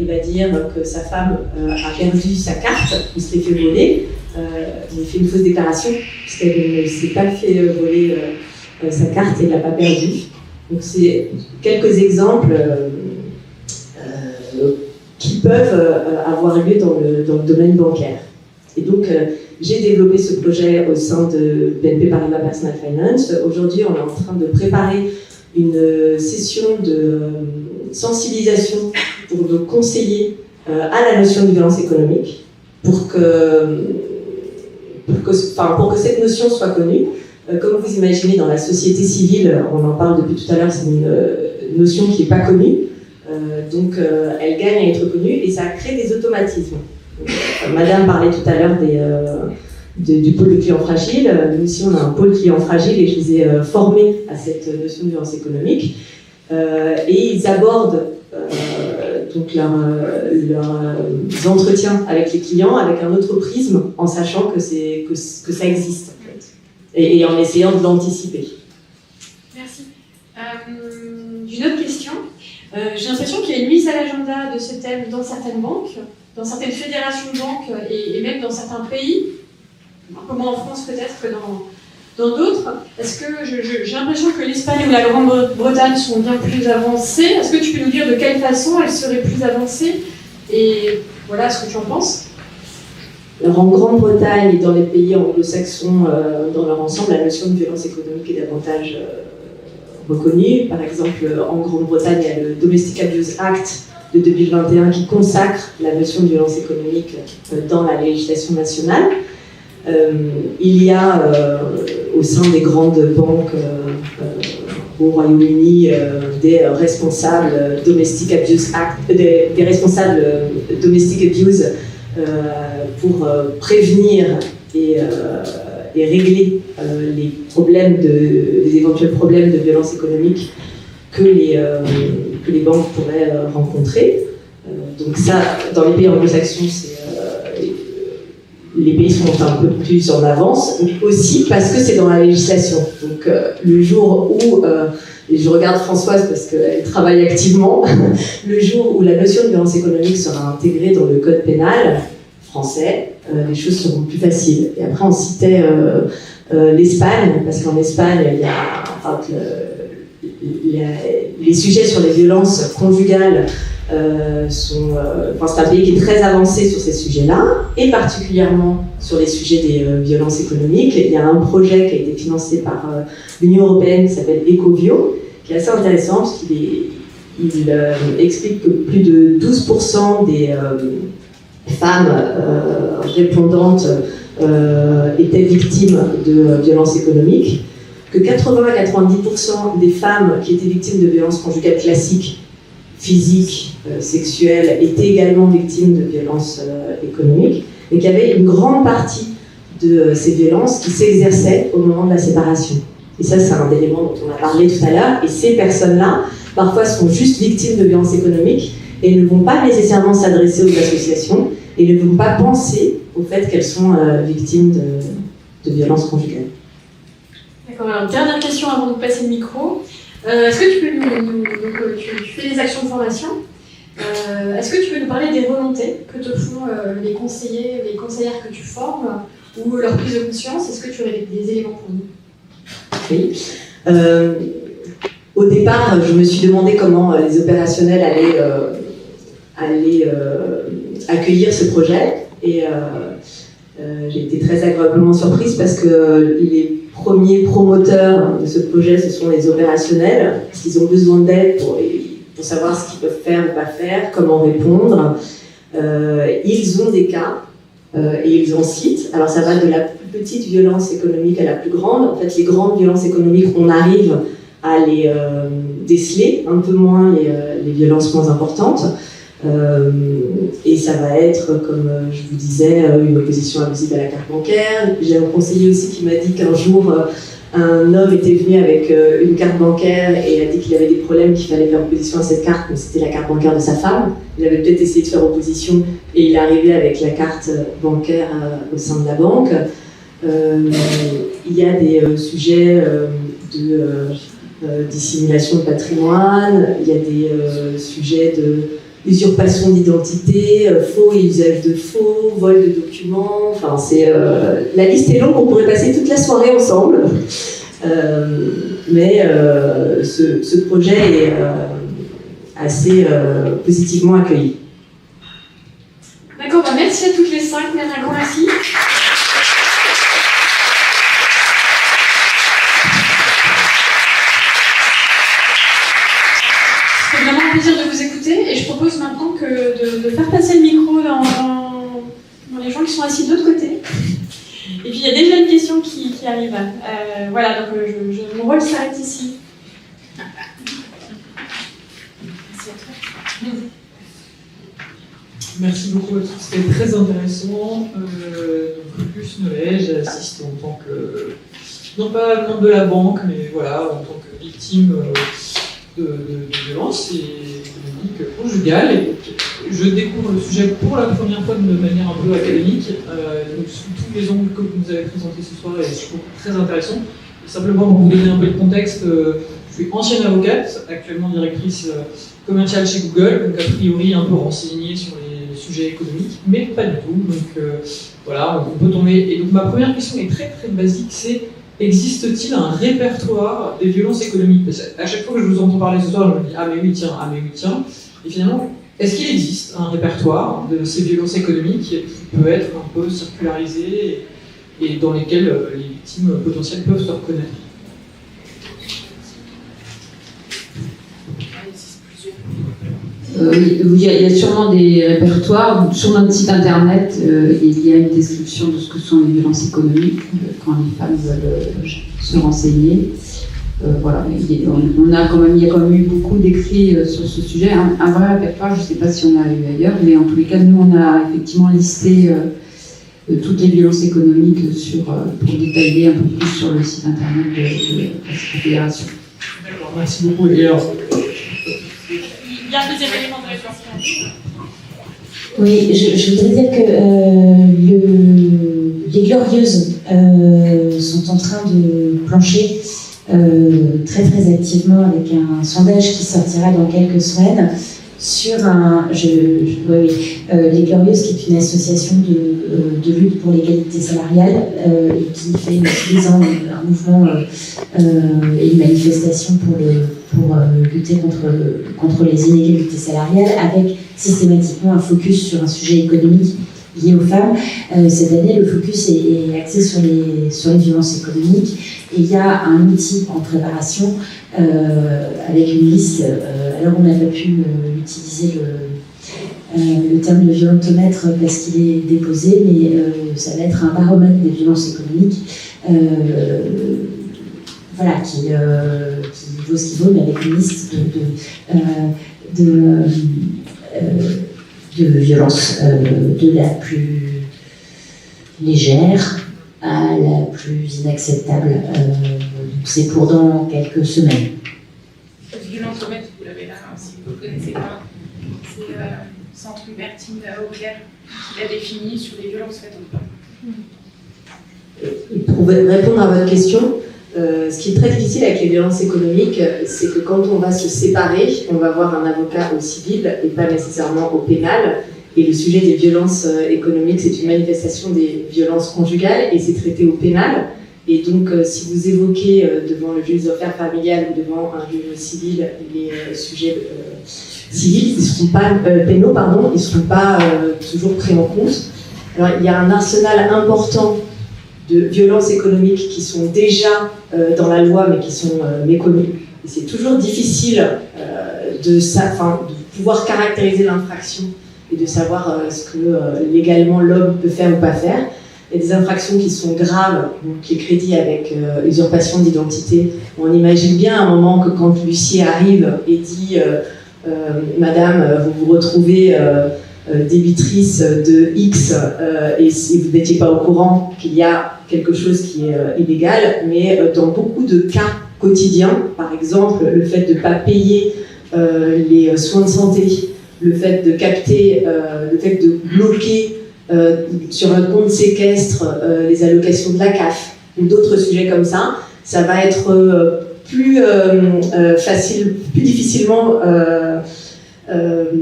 Il va dire que sa femme a perdu sa carte, il se l'est fait voler. Il fait une fausse déclaration, puisqu'elle ne s'est pas fait voler sa carte et ne l'a pas perdue. Donc, c'est quelques exemples qui peuvent avoir lieu dans le domaine bancaire. Et donc, j'ai développé ce projet au sein de BNP Paribas Personal Finance. Aujourd'hui, on est en train de préparer une session de sensibilisation pour nos conseillers à la notion de violence économique, pour que cette notion soit connue. Comme vous imaginez, dans la société civile, on en parle depuis tout à l'heure, c'est une notion qui n'est pas connue. Donc, elle gagne à être connue et ça crée des automatismes. Madame parlait tout à l'heure du pôle de clients fragiles. Nous ici, on a un pôle clients fragiles et je les ai formés à cette notion de violence économique. Et ils abordent donc leurs entretiens avec les clients avec un autre prisme, en sachant que ça existe en fait, et en essayant de l'anticiper. Merci. Une autre question. J'ai l'impression qu'il y a une mise à l'agenda de ce thème dans certaines banques, dans certaines fédérations de banques et même dans certains pays, un peu moins en France peut-être que dans d'autres. Est-ce que j'ai l'impression que l'Espagne ou la Grande-Bretagne sont bien plus avancées? Est-ce que tu peux nous dire de quelle façon elles seraient plus avancées? Et voilà, ce que tu en penses? Alors, en Grande-Bretagne et dans les pays anglo-saxons, dans leur ensemble, la notion de violence économique est davantage reconnue. Par exemple, en Grande-Bretagne, il y a le Domestic Abuse Act de 2021 qui consacre la notion de violence économique dans la législation nationale. Il y a au sein des grandes banques au Royaume-Uni des responsables Domestic Abuse Act, des responsables Domestic Abuse pour prévenir et régler les éventuels problèmes de violence économique que les banques pourraient rencontrer. Donc ça, dans les pays anglo-saxons, les pays sont un peu plus en avance, mais aussi parce que c'est dans la législation. Donc le jour où, et je regarde Françoise parce qu'elle travaille activement, le jour où la notion de violence économique sera intégrée dans le code pénal français, les choses seront plus faciles. Et après, on citait l'Espagne, parce qu'en Espagne, les sujets sur les violences conjugales c'est un pays qui est très avancé sur ces sujets-là, et particulièrement sur les sujets des violences économiques. Il y a un projet qui a été financé par l'Union européenne qui s'appelle Ecovio, qui est assez intéressant parce qu'il explique que plus de 12% des femmes répondantes étaient victimes de violences économiques, que 80 à 90% des femmes qui étaient victimes de violences conjugales classiques physiques, sexuelles, étaient également victimes de violences économiques, et qu'il y avait une grande partie de ces violences qui s'exerçaient au moment de la séparation. Et ça, c'est un élément dont on a parlé tout à l'heure, et ces personnes-là, parfois, sont juste victimes de violences économiques, et ne vont pas nécessairement s'adresser aux associations, et ne vont pas penser au fait qu'elles sont victimes de violences conjugales. D'accord, alors dernière question avant de passer le micro. Est-ce que tu peux donc, tu fais des actions de formation. Est-ce que tu peux nous parler des remontées que te font les conseillers, les conseillères que tu formes, ou leur prise de conscience? Est-ce que tu aurais des éléments pour nous? Oui. Au départ, je me suis demandé comment les opérationnels allaient accueillir ce projet, et j'ai été très agréablement surprise parce que les premiers promoteurs de ce projet, ce sont les opérationnels, parce qu'ils ont besoin d'aide pour savoir ce qu'ils peuvent faire ou pas faire, comment répondre. Ils ont des cas, et ils en citent. Alors ça va de la plus petite violence économique à la plus grande. En fait, les grandes violences économiques, on arrive à les déceler, un peu moins les violences moins importantes. Et ça va être, comme je vous disais, une opposition abusive à la carte bancaire. J'ai un conseiller aussi qui m'a dit qu'un jour, un homme était venu avec une carte bancaire et a dit qu'il avait des problèmes, qu'il fallait faire opposition à cette carte, mais c'était la carte bancaire de sa femme. Il avait peut-être essayé de faire opposition et il est arrivé avec la carte bancaire au sein de la banque. Il y a des sujets de dissimulation de patrimoine, il y a des sujets de usurpation d'identité, faux et usage de faux, vol de documents, enfin la liste est longue, on pourrait passer toute la soirée ensemble. Mais ce projet est assez positivement accueilli. D'accord, merci à toutes les 5, un grand merci. C'est vraiment un plaisir de vous écouter, et je propose maintenant de faire passer le micro dans les gens qui sont assis de l'autre côté. Et puis il y a déjà une question qui arrive. Voilà, donc mon rôle s'arrête ici. Merci à toi. Merci beaucoup à tous, c'était très intéressant. Plus Noé, j'assiste en tant que, non pas membre de la banque, mais voilà, en tant que victime de violences économiques conjugales. Et je découvre le sujet pour la première fois de manière un peu académique, donc sous tous les angles que vous nous avez présentés ce soir, et je trouve très intéressant. Et simplement pour vous donner un peu le contexte, je suis ancienne avocate, actuellement directrice commerciale chez Google, donc a priori un peu renseignée sur les sujets économiques, mais pas du tout. Donc voilà, on peut tomber. Et donc ma première question est très très basique, c'est: existe-t-il un répertoire des violences économiques? Parce qu'à chaque fois que je vous entends parler ce soir, je me dis ah mais oui tiens. Et finalement, est-ce qu'il existe un répertoire de ces violences économiques qui peut être un peu circularisé et dans lesquels les victimes potentielles peuvent se reconnaître? Il y a sûrement des répertoires. Sur notre site internet, il y a une description de ce que sont les violences économiques quand les femmes veulent se renseigner. Voilà, il y a quand même eu beaucoup d'écrits sur ce sujet. Un vrai répertoire, je ne sais pas si on a eu ailleurs, mais en tous les cas, nous, on a effectivement listé toutes les violences économiques pour détailler un peu plus sur le site internet de la Fédération. D'accord, merci beaucoup. Et alors, il y a un deuxième élément de réflexion. Oui, je voudrais dire que les Glorieuses sont en train de plancher très très activement avec un sondage qui sortira dans quelques semaines sur les Glorieuses, qui est une association de lutte pour l'égalité salariale et qui fait tous les ans un mouvement et une manifestation pour lutter contre les inégalités salariales, avec systématiquement un focus sur un sujet économique lié aux femmes. Cette année, le focus est axé sur les violences économiques, et il y a un outil en préparation avec une liste. Alors on n'a pas pu utiliser le terme de violentomètre parce qu'il est déposé, mais ça va être un baromètre des violences économiques, voilà, qui vaut ce qu'il vaut, mais avec une liste de violences de la plus légère à la plus inacceptable. C'est pour dans quelques semaines. Violentomètre, vous l'avez là, hein, si vous ne connaissez pas. C'est le centre Hubertine Aubrière qui l'a défini sur les violences faites aux femmes. Et pour répondre à votre question, ce qui est très difficile avec les violences économiques, c'est que quand on va se séparer, on va voir un avocat au civil et pas nécessairement au pénal. Et le sujet des violences économiques, c'est une manifestation des violences conjugales et c'est traité au pénal. Et donc, si vous évoquez devant le juge des affaires familiales ou devant un juge civil les sujets civils, ils seront pas pénaux, pardon, ils ne seront pas toujours pris en compte. Alors, il y a un arsenal important de violences économiques qui sont déjà dans la loi mais qui sont méconnues. Et c'est toujours difficile de pouvoir caractériser l'infraction et de savoir ce que légalement l'homme peut faire ou pas faire. Il y a des infractions qui sont graves, donc les crédits avec usurpation d'identité. On imagine bien à un moment que quand l'huissier arrive et dit Madame, vous vous retrouvez débitrice de X et si vous n'étiez pas au courant qu'il y a quelque chose qui est illégal, mais dans beaucoup de cas quotidiens, par exemple le fait de ne pas payer les soins de santé, le fait de capter, le fait de bloquer sur un compte séquestre les allocations de la CAF ou d'autres sujets comme ça, ça va être plus difficilement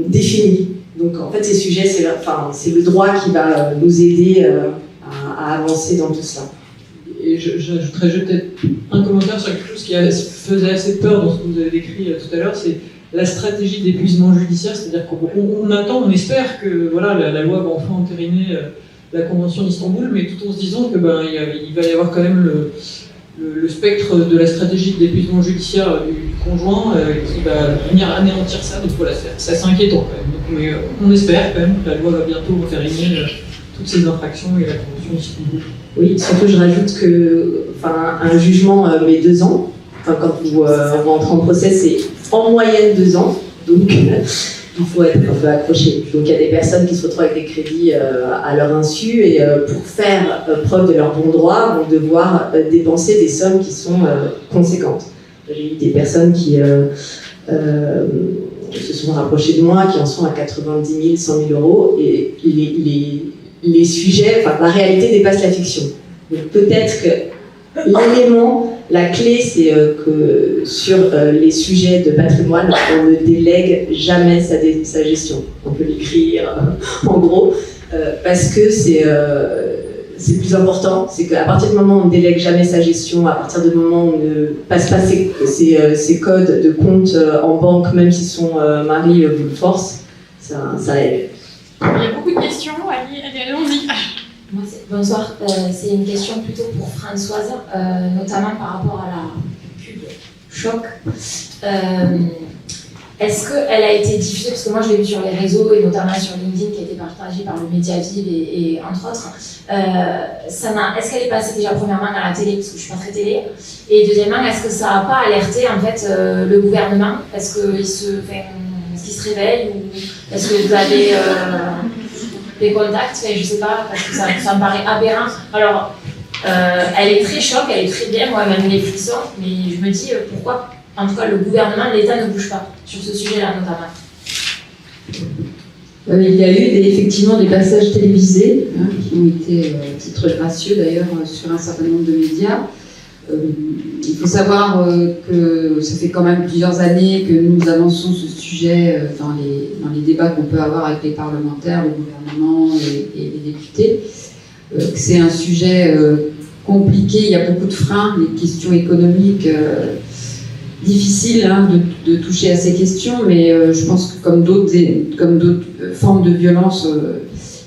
défini. Donc en fait ces sujets, c'est le droit qui va nous aider à avancer dans tout cela. Et j'ajouterais peut-être un commentaire sur quelque chose qui faisait assez peur dans ce que vous avez décrit tout à l'heure, c'est la stratégie d'épuisement judiciaire, c'est-à-dire qu'on attend, on espère que voilà, la loi va enfin entériner la Convention d'Istanbul, mais tout en se disant que il va y avoir quand même le spectre de la stratégie d'épuisement judiciaire du conjoint qui va venir anéantir ça, donc voilà, c'est assez inquiétant quand même. Donc, mais on espère quand même que la loi va bientôt entériner toutes ces infractions et la Convention d'Istanbul. Oui, surtout je rajoute que un jugement met 2 ans. Quand vous rentrez en procès, c'est en moyenne 2 ans, donc il faut être un peu accroché. Donc il y a des personnes qui se retrouvent avec des crédits à leur insu et pour faire preuve de leur bon droit vont devoir dépenser des sommes qui sont conséquentes. J'ai eu des personnes qui se sont rapprochées de moi, qui en sont à 90 000, 100 000 euros et les sujets, la réalité dépasse la fiction. Donc peut-être que l'élément, la clé, c'est que sur les sujets de patrimoine, on ne délègue jamais sa gestion. On peut l'écrire en gros, parce que c'est plus important. C'est qu'à partir du moment où on ne délègue jamais sa gestion, à partir du moment où on ne passe pas ses codes de compte en banque, même si son mari vous le force, ça aide. Il y a beaucoup de questions, allez-y. Bonsoir, c'est une question plutôt pour Françoise, notamment par rapport à la pub Choc. Est-ce qu'elle a été diffusée, parce que moi je l'ai vue sur les réseaux et notamment sur LinkedIn qui a été partagée par le Mediaville et entre autres, est-ce qu'elle est passée déjà premièrement à la télé, parce que je suis pas très télé, et deuxièmement, est-ce que ça n'a pas alerté en fait le gouvernement, parce qu'il se réveille, ou est-ce que vous avez des contacts, mais je sais pas, parce que ça me paraît aberrant. Alors, elle est très choc, elle est très bien, moi même les frissons, mais je me dis pourquoi, en tout cas le gouvernement, l'État ne bouge pas sur ce sujet-là notamment. Il y a eu effectivement des passages télévisés qui ont été titres gracieux d'ailleurs sur un certain nombre de médias. Il faut savoir que ça fait quand même plusieurs années que nous avançons ce sujet dans les débats qu'on peut avoir avec les parlementaires, le gouvernement et les députés. C'est un sujet compliqué, il y a beaucoup de freins, les questions économiques difficiles de toucher à ces questions, mais je pense que comme d'autres formes de violence,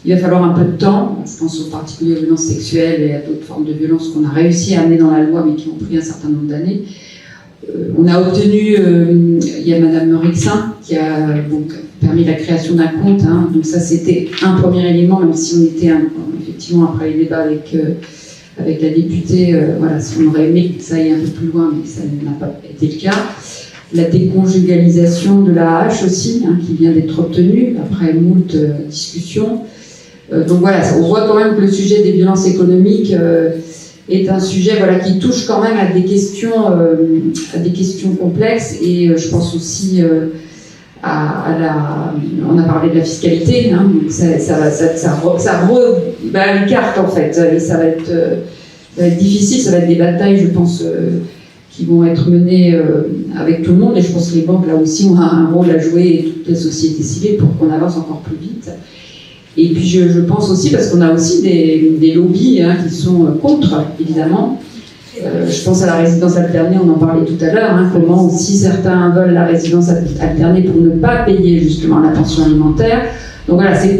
il va falloir un peu de temps. Je pense en particulier aux violences sexuelles et à d'autres formes de violence qu'on a réussi à amener dans la loi, mais qui ont pris un certain nombre d'années. On a obtenu, il y a Madame Rixin qui a permis la création d'un compte. Donc ça, c'était un premier élément, même si on était effectivement après les débats avec la députée, voilà, on aurait aimé que ça aille un peu plus loin, mais ça n'a pas été le cas. La déconjugalisation de l'AAH aussi, qui vient d'être obtenue après moult discussions. Donc voilà, on voit quand même que le sujet des violences économiques est un sujet qui touche quand même à des questions complexes, et je pense aussi on a parlé de la fiscalité, donc ça rebat les cartes en fait, et ça va être difficile, ça va être des batailles, je pense, qui vont être menées avec tout le monde, et je pense que les banques là aussi ont un rôle à jouer, et toute la société civile, pour qu'on avance encore plus vite. Et puis je pense aussi, parce qu'on a aussi des lobbies qui sont contre, évidemment. Je pense à la résidence alternée, on en parlait tout à l'heure, comment aussi certains veulent la résidence alternée pour ne pas payer justement la pension alimentaire. Donc voilà, c'est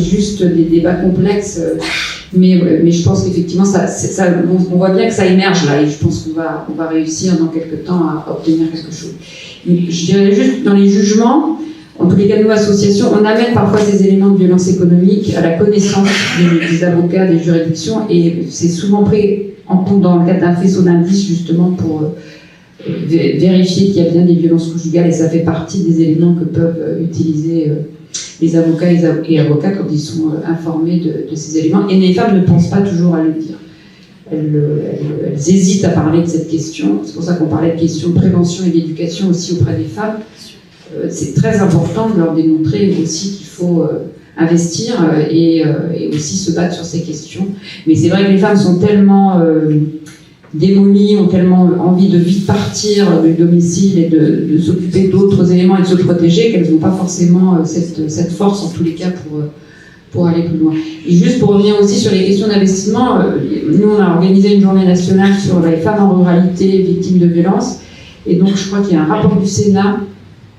juste des débats complexes, mais je pense qu'effectivement, on voit bien que ça émerge là, et je pense qu'on va réussir dans quelques temps à obtenir quelque chose. Je dirais juste, dans les jugements, en tous les cas, nous, associations, on amène parfois ces éléments de violence économique à la connaissance des avocats, des juridictions, et c'est souvent pris en compte dans le cadre d'un faisceau d'indices, justement, pour vérifier qu'il y a bien des violences conjugales, et ça fait partie des éléments que peuvent utiliser les avocats et avocats quand ils sont informés de ces éléments. Et les femmes ne pensent pas toujours à le dire. Elles hésitent à parler de cette question. C'est pour ça qu'on parlait de questions de prévention et d'éducation aussi auprès des femmes. C'est très important de leur démontrer aussi qu'il faut investir et aussi se battre sur ces questions. Mais c'est vrai que les femmes sont tellement démonies, ont tellement envie de vite partir du domicile et de s'occuper d'autres éléments et de se protéger, qu'elles n'ont pas forcément cette force, en tous les cas, pour aller plus loin. Et juste pour revenir aussi sur les questions d'investissement, nous on a organisé une journée nationale sur les femmes en ruralité victimes de violences, et donc je crois qu'il y a un rapport du Sénat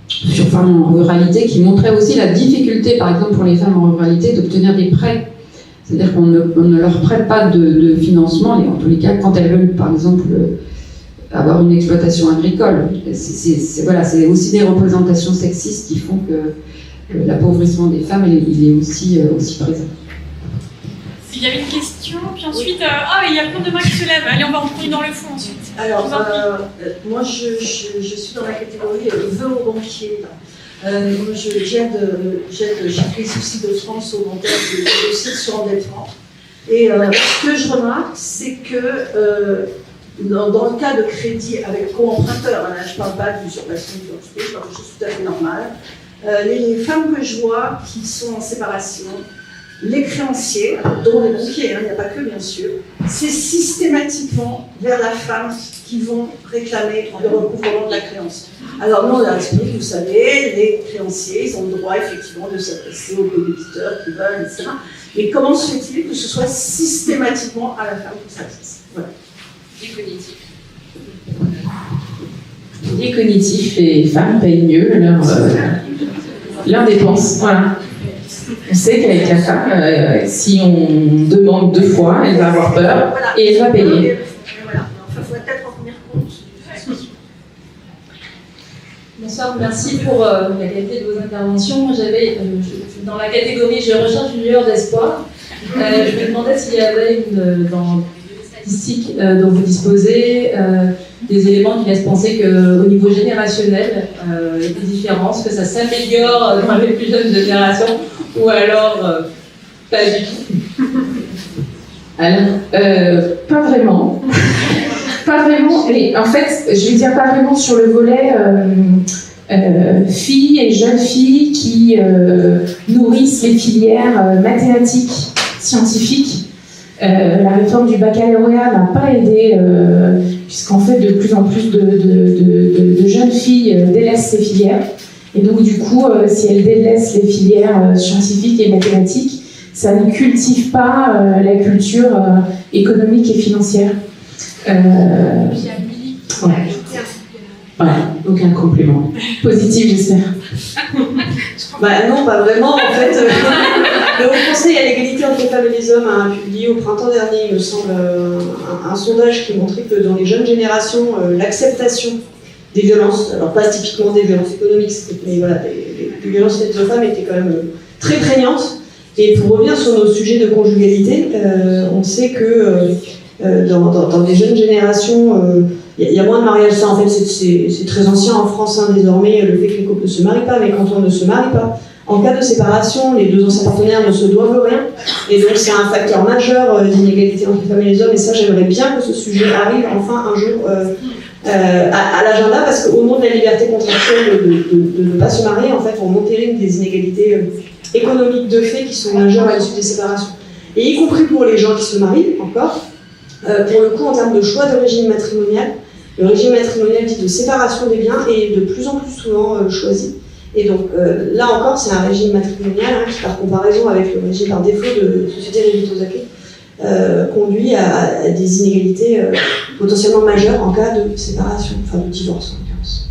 sur femmes en ruralité qui montrait aussi la difficulté, par exemple pour les femmes en ruralité, d'obtenir des prêts. C'est-à-dire qu'on ne leur prête pas de financement, et en tous les cas, quand elles veulent, par exemple, avoir une exploitation agricole. C'est aussi des représentations sexistes qui font que l'appauvrissement des femmes, il est aussi présent. Il y avait une question, puis ensuite, il y a plein de mains qui se lèvent. Allez, on va en prendre dans le fond ensuite. Alors, moi, je suis dans la catégorie vœux aux banquiers. J'aide les soucis de France au montage de dossiers de surendettement. Et ce que je remarque, c'est que dans le cas de crédit avec co-emprunteur, je ne parle pas d'usurpation d'identité, je parle de choses tout à fait normales, les femmes que je vois qui sont en séparation, les créanciers, dont les banquiers, il n'y a pas que bien sûr, c'est systématiquement vers la femme qui vont réclamer le recouvrement de la créance. Alors nous on a expliqué, vous savez, les créanciers, ils ont le droit effectivement de s'adresser aux débiteurs qui veulent, etc. Mais comment se fait-il que ce soit systématiquement à la femme qui s'adresse? Voilà. Biais cognitif. Biais cognitif, et les femmes payent mieux leurs dépenses. Voilà. On sait qu'avec la femme, si on demande 2 fois, elle va avoir peur et elle va payer. Voilà. Enfin, il faut peut-être en tenir compte. Bonsoir, merci pour la qualité de vos interventions. Moi, dans la catégorie je recherche une lueur d'espoir. Je me demandais s'il y avait dans les statistiques dont vous disposez des éléments qui laissent penser qu'au niveau générationnel, il y a des différences, que ça s'améliore dans les plus jeunes générations, ou alors pas du tout. Alors, pas vraiment. Pas vraiment, mais en fait, je vais dire pas vraiment sur le volet filles et jeunes filles qui nourrissent les filières mathématiques, scientifiques. La réforme du baccalauréat n'a pas aidé, puisqu'en fait, de plus en plus de jeunes filles délaissent ces filières. Et donc, du coup, si elles délaissent les filières scientifiques et mathématiques, ça ne cultive pas la culture économique et financière. Voilà, aucun complément. Positif, j'espère. Non, pas vraiment. En fait, le Haut Conseil à l'égalité entre les femmes et les hommes a publié au printemps dernier, il me semble, un sondage qui montrait que dans les jeunes générations, l'acceptation des violences, alors pas typiquement des violences économiques, mais voilà, des violences faites aux femmes étaient quand même très prégnantes. Et pour revenir sur nos sujets de conjugalité, on sait que dans les jeunes générations, il y a moins de mariages. Ça, en fait, c'est très ancien en France, hein, désormais, le fait que les couples ne se marient pas, mais quand on ne se marie pas, en cas de séparation, les deux anciens partenaires ne se doivent rien. Et donc, c'est un facteur majeur d'inégalité entre les femmes et les hommes. Et ça, j'aimerais bien que ce sujet arrive enfin un jour à l'agenda, parce qu'au nom de la liberté contractuelle de ne pas se marier, en fait, on entérine des inégalités économiques de fait qui sont majeures à l'issue des séparations. Et y compris pour les gens qui se marient, encore, pour le coup, en termes de choix de régime matrimonial, le régime matrimonial dit de séparation des biens est de plus en plus souvent choisi. Et donc là encore, c'est un régime matrimonial qui, par comparaison avec le régime par défaut de société Revito-Zake, conduit à des inégalités potentiellement majeures en cas de séparation, enfin de divorce en l'occurrence.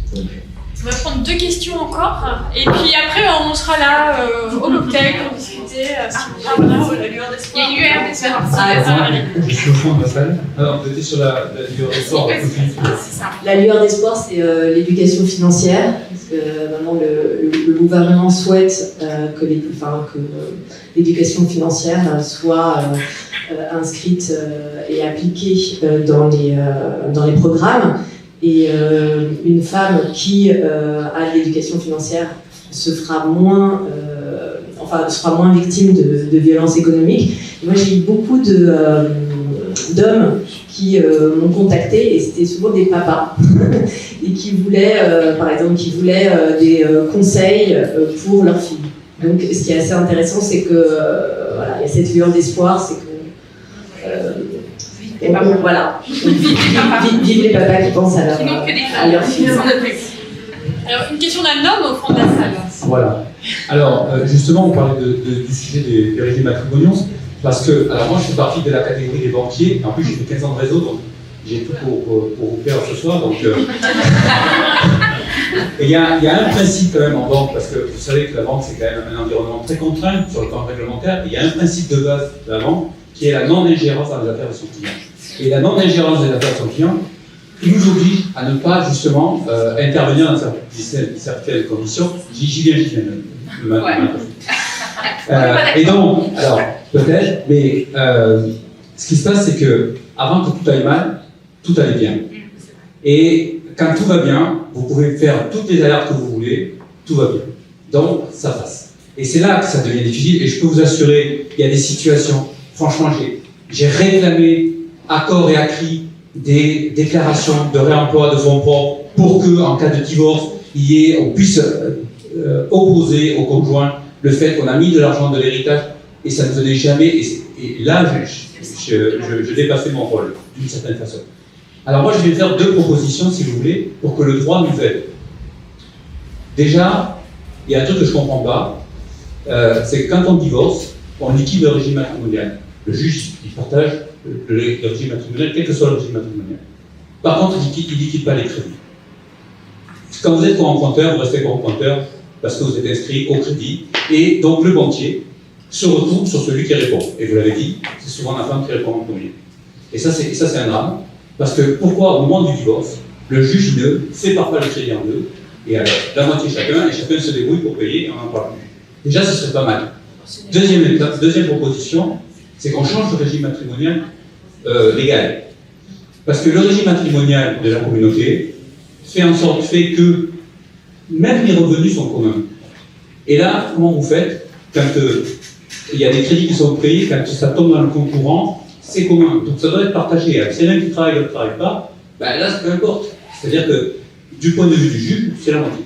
On va prendre 2 questions encore, et puis après on sera là au cocktail pour discuter. La lueur d'espoir. Il y a une lueur d'espoir. Je suis au fond de la salle. Alors, vous étiez sur la lueur d'espoir. La lueur d'espoir, c'est l'éducation financière, parce que maintenant le gouvernement souhaite que l'éducation financière soit inscrite et appliquée dans les programmes. Et une femme qui a de l'éducation financière sera moins victime de violences économiques. Et moi, j'ai eu beaucoup d'hommes qui m'ont contacté, et c'était souvent des papas, et qui voulaient, par exemple, des conseils pour leurs filles. Donc, ce qui est assez intéressant, c'est que il y a cette lueur d'espoir, c'est que voilà. Vive les papas qui pensent à leur fille. Alors, une question d'un homme au fond de la salle. Voilà. Alors, justement, on parlait du sujet des régimes matrimoniaux, parce que, alors moi, je fais partie de la catégorie des banquiers, en plus, j'ai fait 15 ans de réseau, donc j'ai tout pour vous faire ce soir, donc... Et il y a un principe quand même en banque, parce que vous savez que la banque, c'est quand même un environnement très contraint sur le plan réglementaire, et il y a un principe de base de la banque, qui est la non-ingérence dans les affaires de son client. Et la non-ingérence des affaires de son client, il nous oblige à ne pas justement intervenir dans certaines conditions. J'y viens. Et donc, alors, peut-être, mais ce qui se passe, c'est que avant que tout aille mal, tout allait bien. Et quand tout va bien, vous pouvez faire toutes les alertes que vous voulez, tout va bien. Donc, ça passe. Et c'est là que ça devient difficile, et je peux vous assurer, il y a des situations, franchement, j'ai réclamé à corps et à cri des déclarations de réemploi de fonds propres pour que, en cas de divorce, on puisse opposer au conjoint le fait qu'on a mis de l'argent de l'héritage, et ça ne venait jamais, et là, je dépassais mon rôle, d'une certaine façon. Alors moi, je vais faire 2 propositions, si vous voulez, pour que le droit nous aide. Déjà, il y a un truc que je ne comprends pas, c'est que quand on divorce, on liquide le régime matrimonial. Le juge, il partage le régime matrimonial, quel que soit le régime matrimonial. Par contre, il ne liquide pas les crédits. Quand vous êtes co-emprunteur, vous restez co-emprunteur parce que vous êtes inscrit au crédit, et donc le banquier se retourne sur celui qui répond. Et vous l'avez dit, c'est souvent la femme qui répond en premier. Et ça, c'est un drame, parce que pourquoi, au moment du divorce, le juge ne sépare pas le crédit en 2, et alors, la moitié chacun, et chacun se débrouille pour payer, et on n'en parle plus. Déjà, ce serait pas mal. Deuxième proposition, c'est qu'on change de régime matrimonial légal. Parce que le régime matrimonial de la communauté fait que même les revenus sont communs. Et là, comment vous faites quand il y a des crédits qui sont payés, quand ça tombe dans le compte courant, c'est commun. Donc ça doit être partagé. Si l'un qui travaille, l'autre ne travaille pas, ben là, peu importe. C'est-à-dire que, du point de vue du juge, c'est la moitié.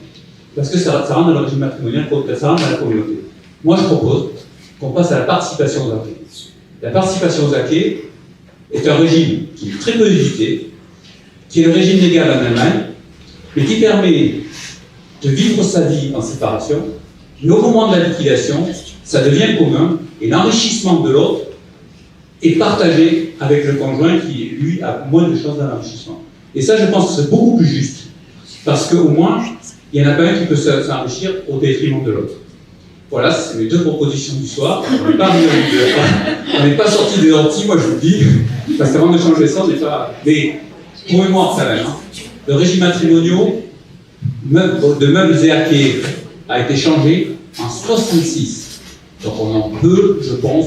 Parce que ça rentre dans le régime matrimonial, ça rentre dans la communauté. Moi, je propose qu'on passe à la participation aux acquis. La participation aux acquis est un régime qui est très peu usité, qui est le régime légal en Allemagne, mais qui permet de vivre sa vie en séparation, mais au moment de la liquidation, ça devient commun, et l'enrichissement de l'autre est partagé avec le conjoint qui, lui, a moins de chances d'enrichissement. Et ça, je pense que c'est beaucoup plus juste, parce qu'au moins, il n'y en a pas un qui peut s'enrichir au détriment de l'autre. Voilà, c'est mes 2 propositions du soir. On n'est pas sorti des orties, moi je vous le dis, parce qu'avant de changer ça, on n'est pas... Mais pour mémoire, ça même. Le régime matrimonial de meubles et acquis a été changé en 1966. Donc on en peut, je pense,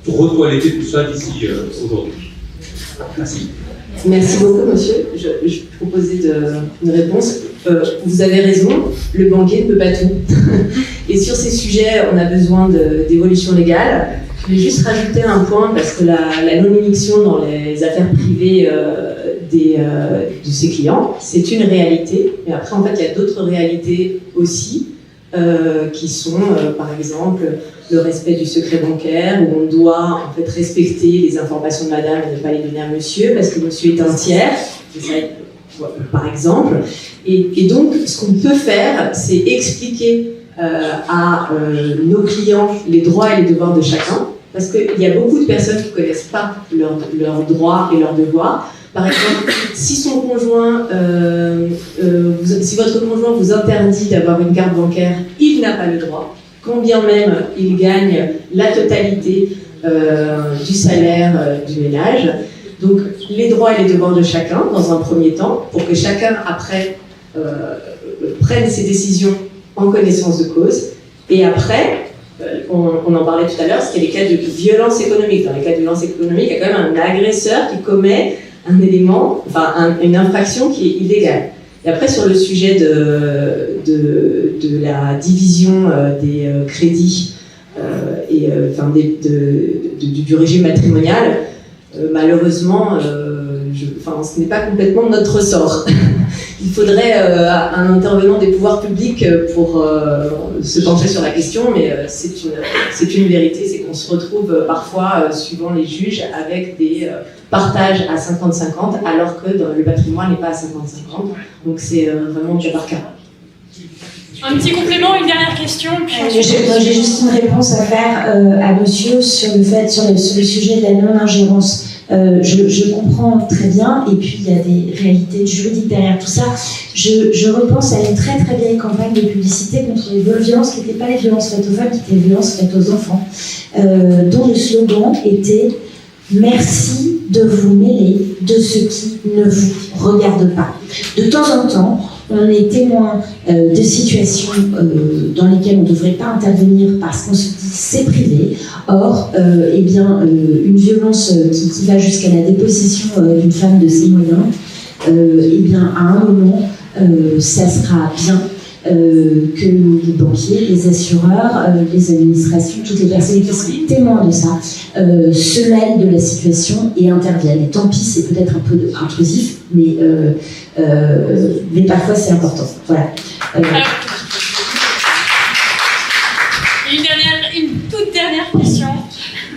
retoiletter tout ça d'ici aujourd'hui. Merci. Merci beaucoup, monsieur. Je proposais une réponse. Vous avez raison, le banquier ne peut pas tout. Et sur ces sujets, on a besoin d'évolution légale. Je vais juste rajouter un point, parce que la non-émission dans les affaires privées de ses clients, c'est une réalité. Mais après, en fait, il y a d'autres réalités aussi, qui sont, par exemple, le respect du secret bancaire, où on doit en fait respecter les informations de madame et ne pas les donner à monsieur, parce que monsieur est un tiers, par exemple. Et donc, ce qu'on peut faire, c'est expliquer à nos clients les droits et les devoirs de chacun, parce qu'il y a beaucoup de personnes qui ne connaissent pas leurs droits et leurs devoirs. Par exemple, si son conjoint, si votre conjoint vous interdit d'avoir une carte bancaire, il n'a pas le droit, quand bien même il gagne la totalité du salaire du ménage. Donc, les droits et les devoirs de chacun, dans un premier temps, pour que chacun, après, prenne ses décisions en connaissance de cause. Et après, on en parlait tout à l'heure, c'était les cas de violence économique. Dans les cas de violence économique, il y a quand même un agresseur qui commet un élément, enfin une infraction qui est illégale. Et après, sur le sujet de la division des crédits et du régime matrimonial, malheureusement, ce n'est pas complètement notre ressort. Il faudrait un intervenant des pouvoirs publics pour se pencher sur la question, mais c'est une vérité, c'est qu'on se retrouve parfois, suivant les juges, avec des partages à 50-50, alors que le patrimoine n'est pas à 50-50. Donc c'est vraiment cas par cas. Un petit complément, une dernière question. J'ai juste une réponse à faire à monsieur sur le sujet de la non-ingérence. Je comprends très bien, et puis il y a des réalités juridiques derrière tout ça. Je repense à une très très vieille campagne de publicité contre les violences qui n'étaient pas les violences faites aux femmes, qui étaient les violences faites aux enfants, dont le slogan était « Merci de vous mêler de ce qui ne vous regarde pas ». De temps en temps, on est témoin de situations dans lesquelles on ne devrait pas intervenir parce qu'on se dit c'est privé. Or, une violence qui va jusqu'à la dépossession d'une femme de ses moyens, à un moment, ça sera bien que les banquiers, les assureurs, les administrations, toutes les personnes qui sont témoins de ça, se mêlent de la situation et interviennent. Et tant pis, c'est peut-être un peu intrusif, mais parfois c'est important. Voilà. Une toute dernière question.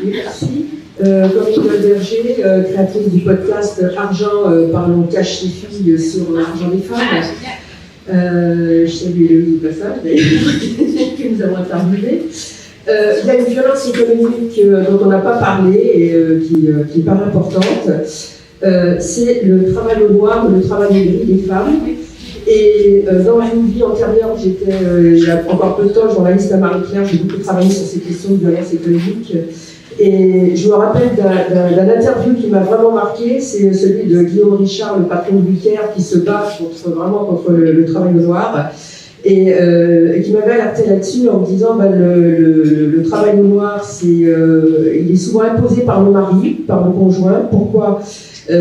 Oui, merci. Comme Nicole Berger, créatrice du podcast Argent, parlons cash les filles sur l'argent des femmes. Je salue le du passage que nous avons interviewé. Il y a une violence économique dont on n'a pas parlé et qui paraît importante. C'est le travail au noir, le travail au gris des femmes. Et dans une vie antérieure, j'étais, il y a encore peu de temps, journaliste à Marie-Claire, j'ai beaucoup travaillé sur ces questions de violence économique. Et je me rappelle d'un interview qui m'a vraiment marqué, c'est celui de Guillaume Richard, le patron de Vicaire, qui se bat contre le travail au noir, et qui m'avait alerté là-dessus en me disant le travail au noir, il est souvent imposé par le mari, par le conjoint. Pourquoi ?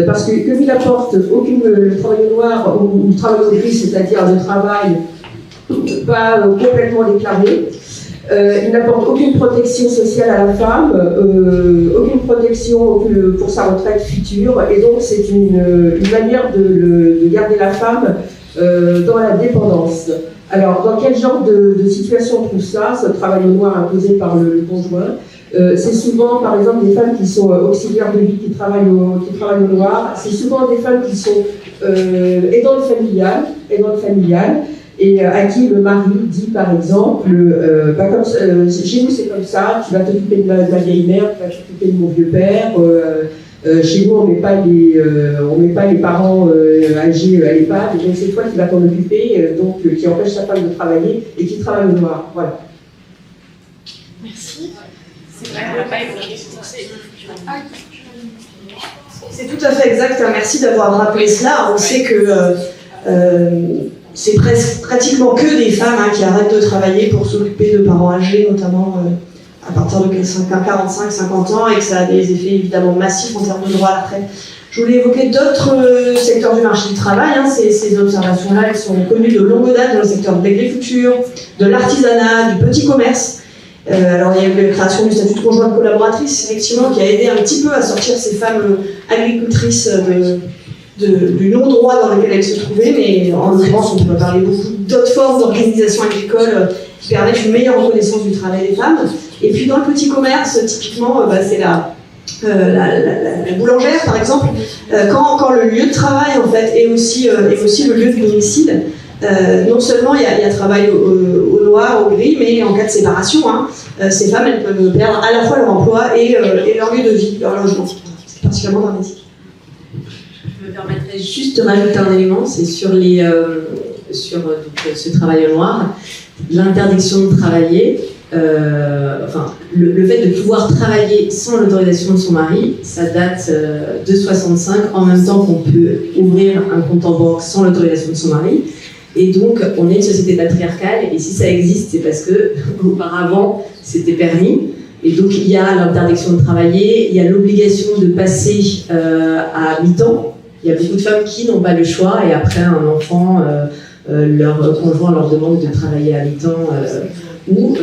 Parce que comme il apporte le travail au noir ou le travail au gris, c'est-à-dire le travail pas complètement déclaré, il n'apporte aucune protection sociale à la femme, aucune protection pour sa retraite future, et donc c'est une manière de garder la femme dans la dépendance. Alors, dans quel genre de situation on trouve ça, ce travail au noir imposé par le conjoint ? C'est souvent, par exemple, des femmes qui sont auxiliaires de vie, qui travaillent au noir. C'est souvent des femmes qui sont aidantes familiales, et à qui le mari dit, par exemple, chez nous c'est comme ça, tu vas t'occuper de ma vieille mère, tu vas t'occuper de mon vieux père. Chez nous, on met pas les parents âgés à l'EHPAD, donc c'est toi qui vas t'en occuper, qui empêche sa femme de travailler et qui travaille au noir. Voilà. Merci. C'est vrai, on l'a pas évoqué. C'est tout à fait exact. Merci d'avoir rappelé cela. On sait que c'est pratiquement que des femmes qui arrêtent de travailler pour s'occuper de parents âgés, notamment à partir de 45-50 ans et que ça a des effets évidemment massifs en termes de droit à la retraite. Je voulais évoquer d'autres secteurs du marché du travail. Ces observations-là, elles sont connues de longue date dans le secteur de l'agriculture, de l'artisanat, du petit commerce. Alors il y a eu la création du statut de conjointe collaboratrice, effectivement, qui a aidé un petit peu à sortir ces femmes agricultrices du non-droit dans lequel elles se trouvaient, mais en l'occurrence, on peut parler beaucoup d'autres formes d'organisation agricole qui permettent une meilleure reconnaissance du travail des femmes. Et puis dans le petit commerce, typiquement, c'est la boulangère, par exemple, quand le lieu de travail en fait est aussi le lieu de domicile. Non seulement il y a travail au noir, au gris, mais en cas de séparation, ces femmes elles peuvent perdre à la fois leur emploi et leur lieu de vie, leur logement. C'est particulièrement dramatique. Je me permettrais juste de rajouter un élément, c'est sur ce travail au noir, l'interdiction de travailler. Le fait de pouvoir travailler sans l'autorisation de son mari, ça date de 65, en même temps qu'on peut ouvrir un compte en banque sans l'autorisation de son mari. Et donc, on est une société patriarcale, et si ça existe, c'est parce que auparavant, c'était permis. Et donc, il y a l'interdiction de travailler, il y a l'obligation de passer à mi-temps. Il y a beaucoup de femmes qui n'ont pas le choix, et après un enfant, leur conjoint leur demande de travailler à mi-temps, ou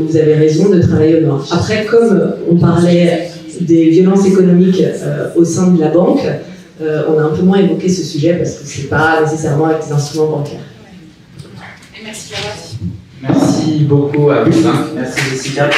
vous avez raison de travailler au noir. Après, comme on parlait des violences économiques au sein de la banque, on a un peu moins évoqué ce sujet parce que c'est pas nécessairement avec des instruments bancaires. Et merci Clara. Merci beaucoup à vous. Merci Jessica.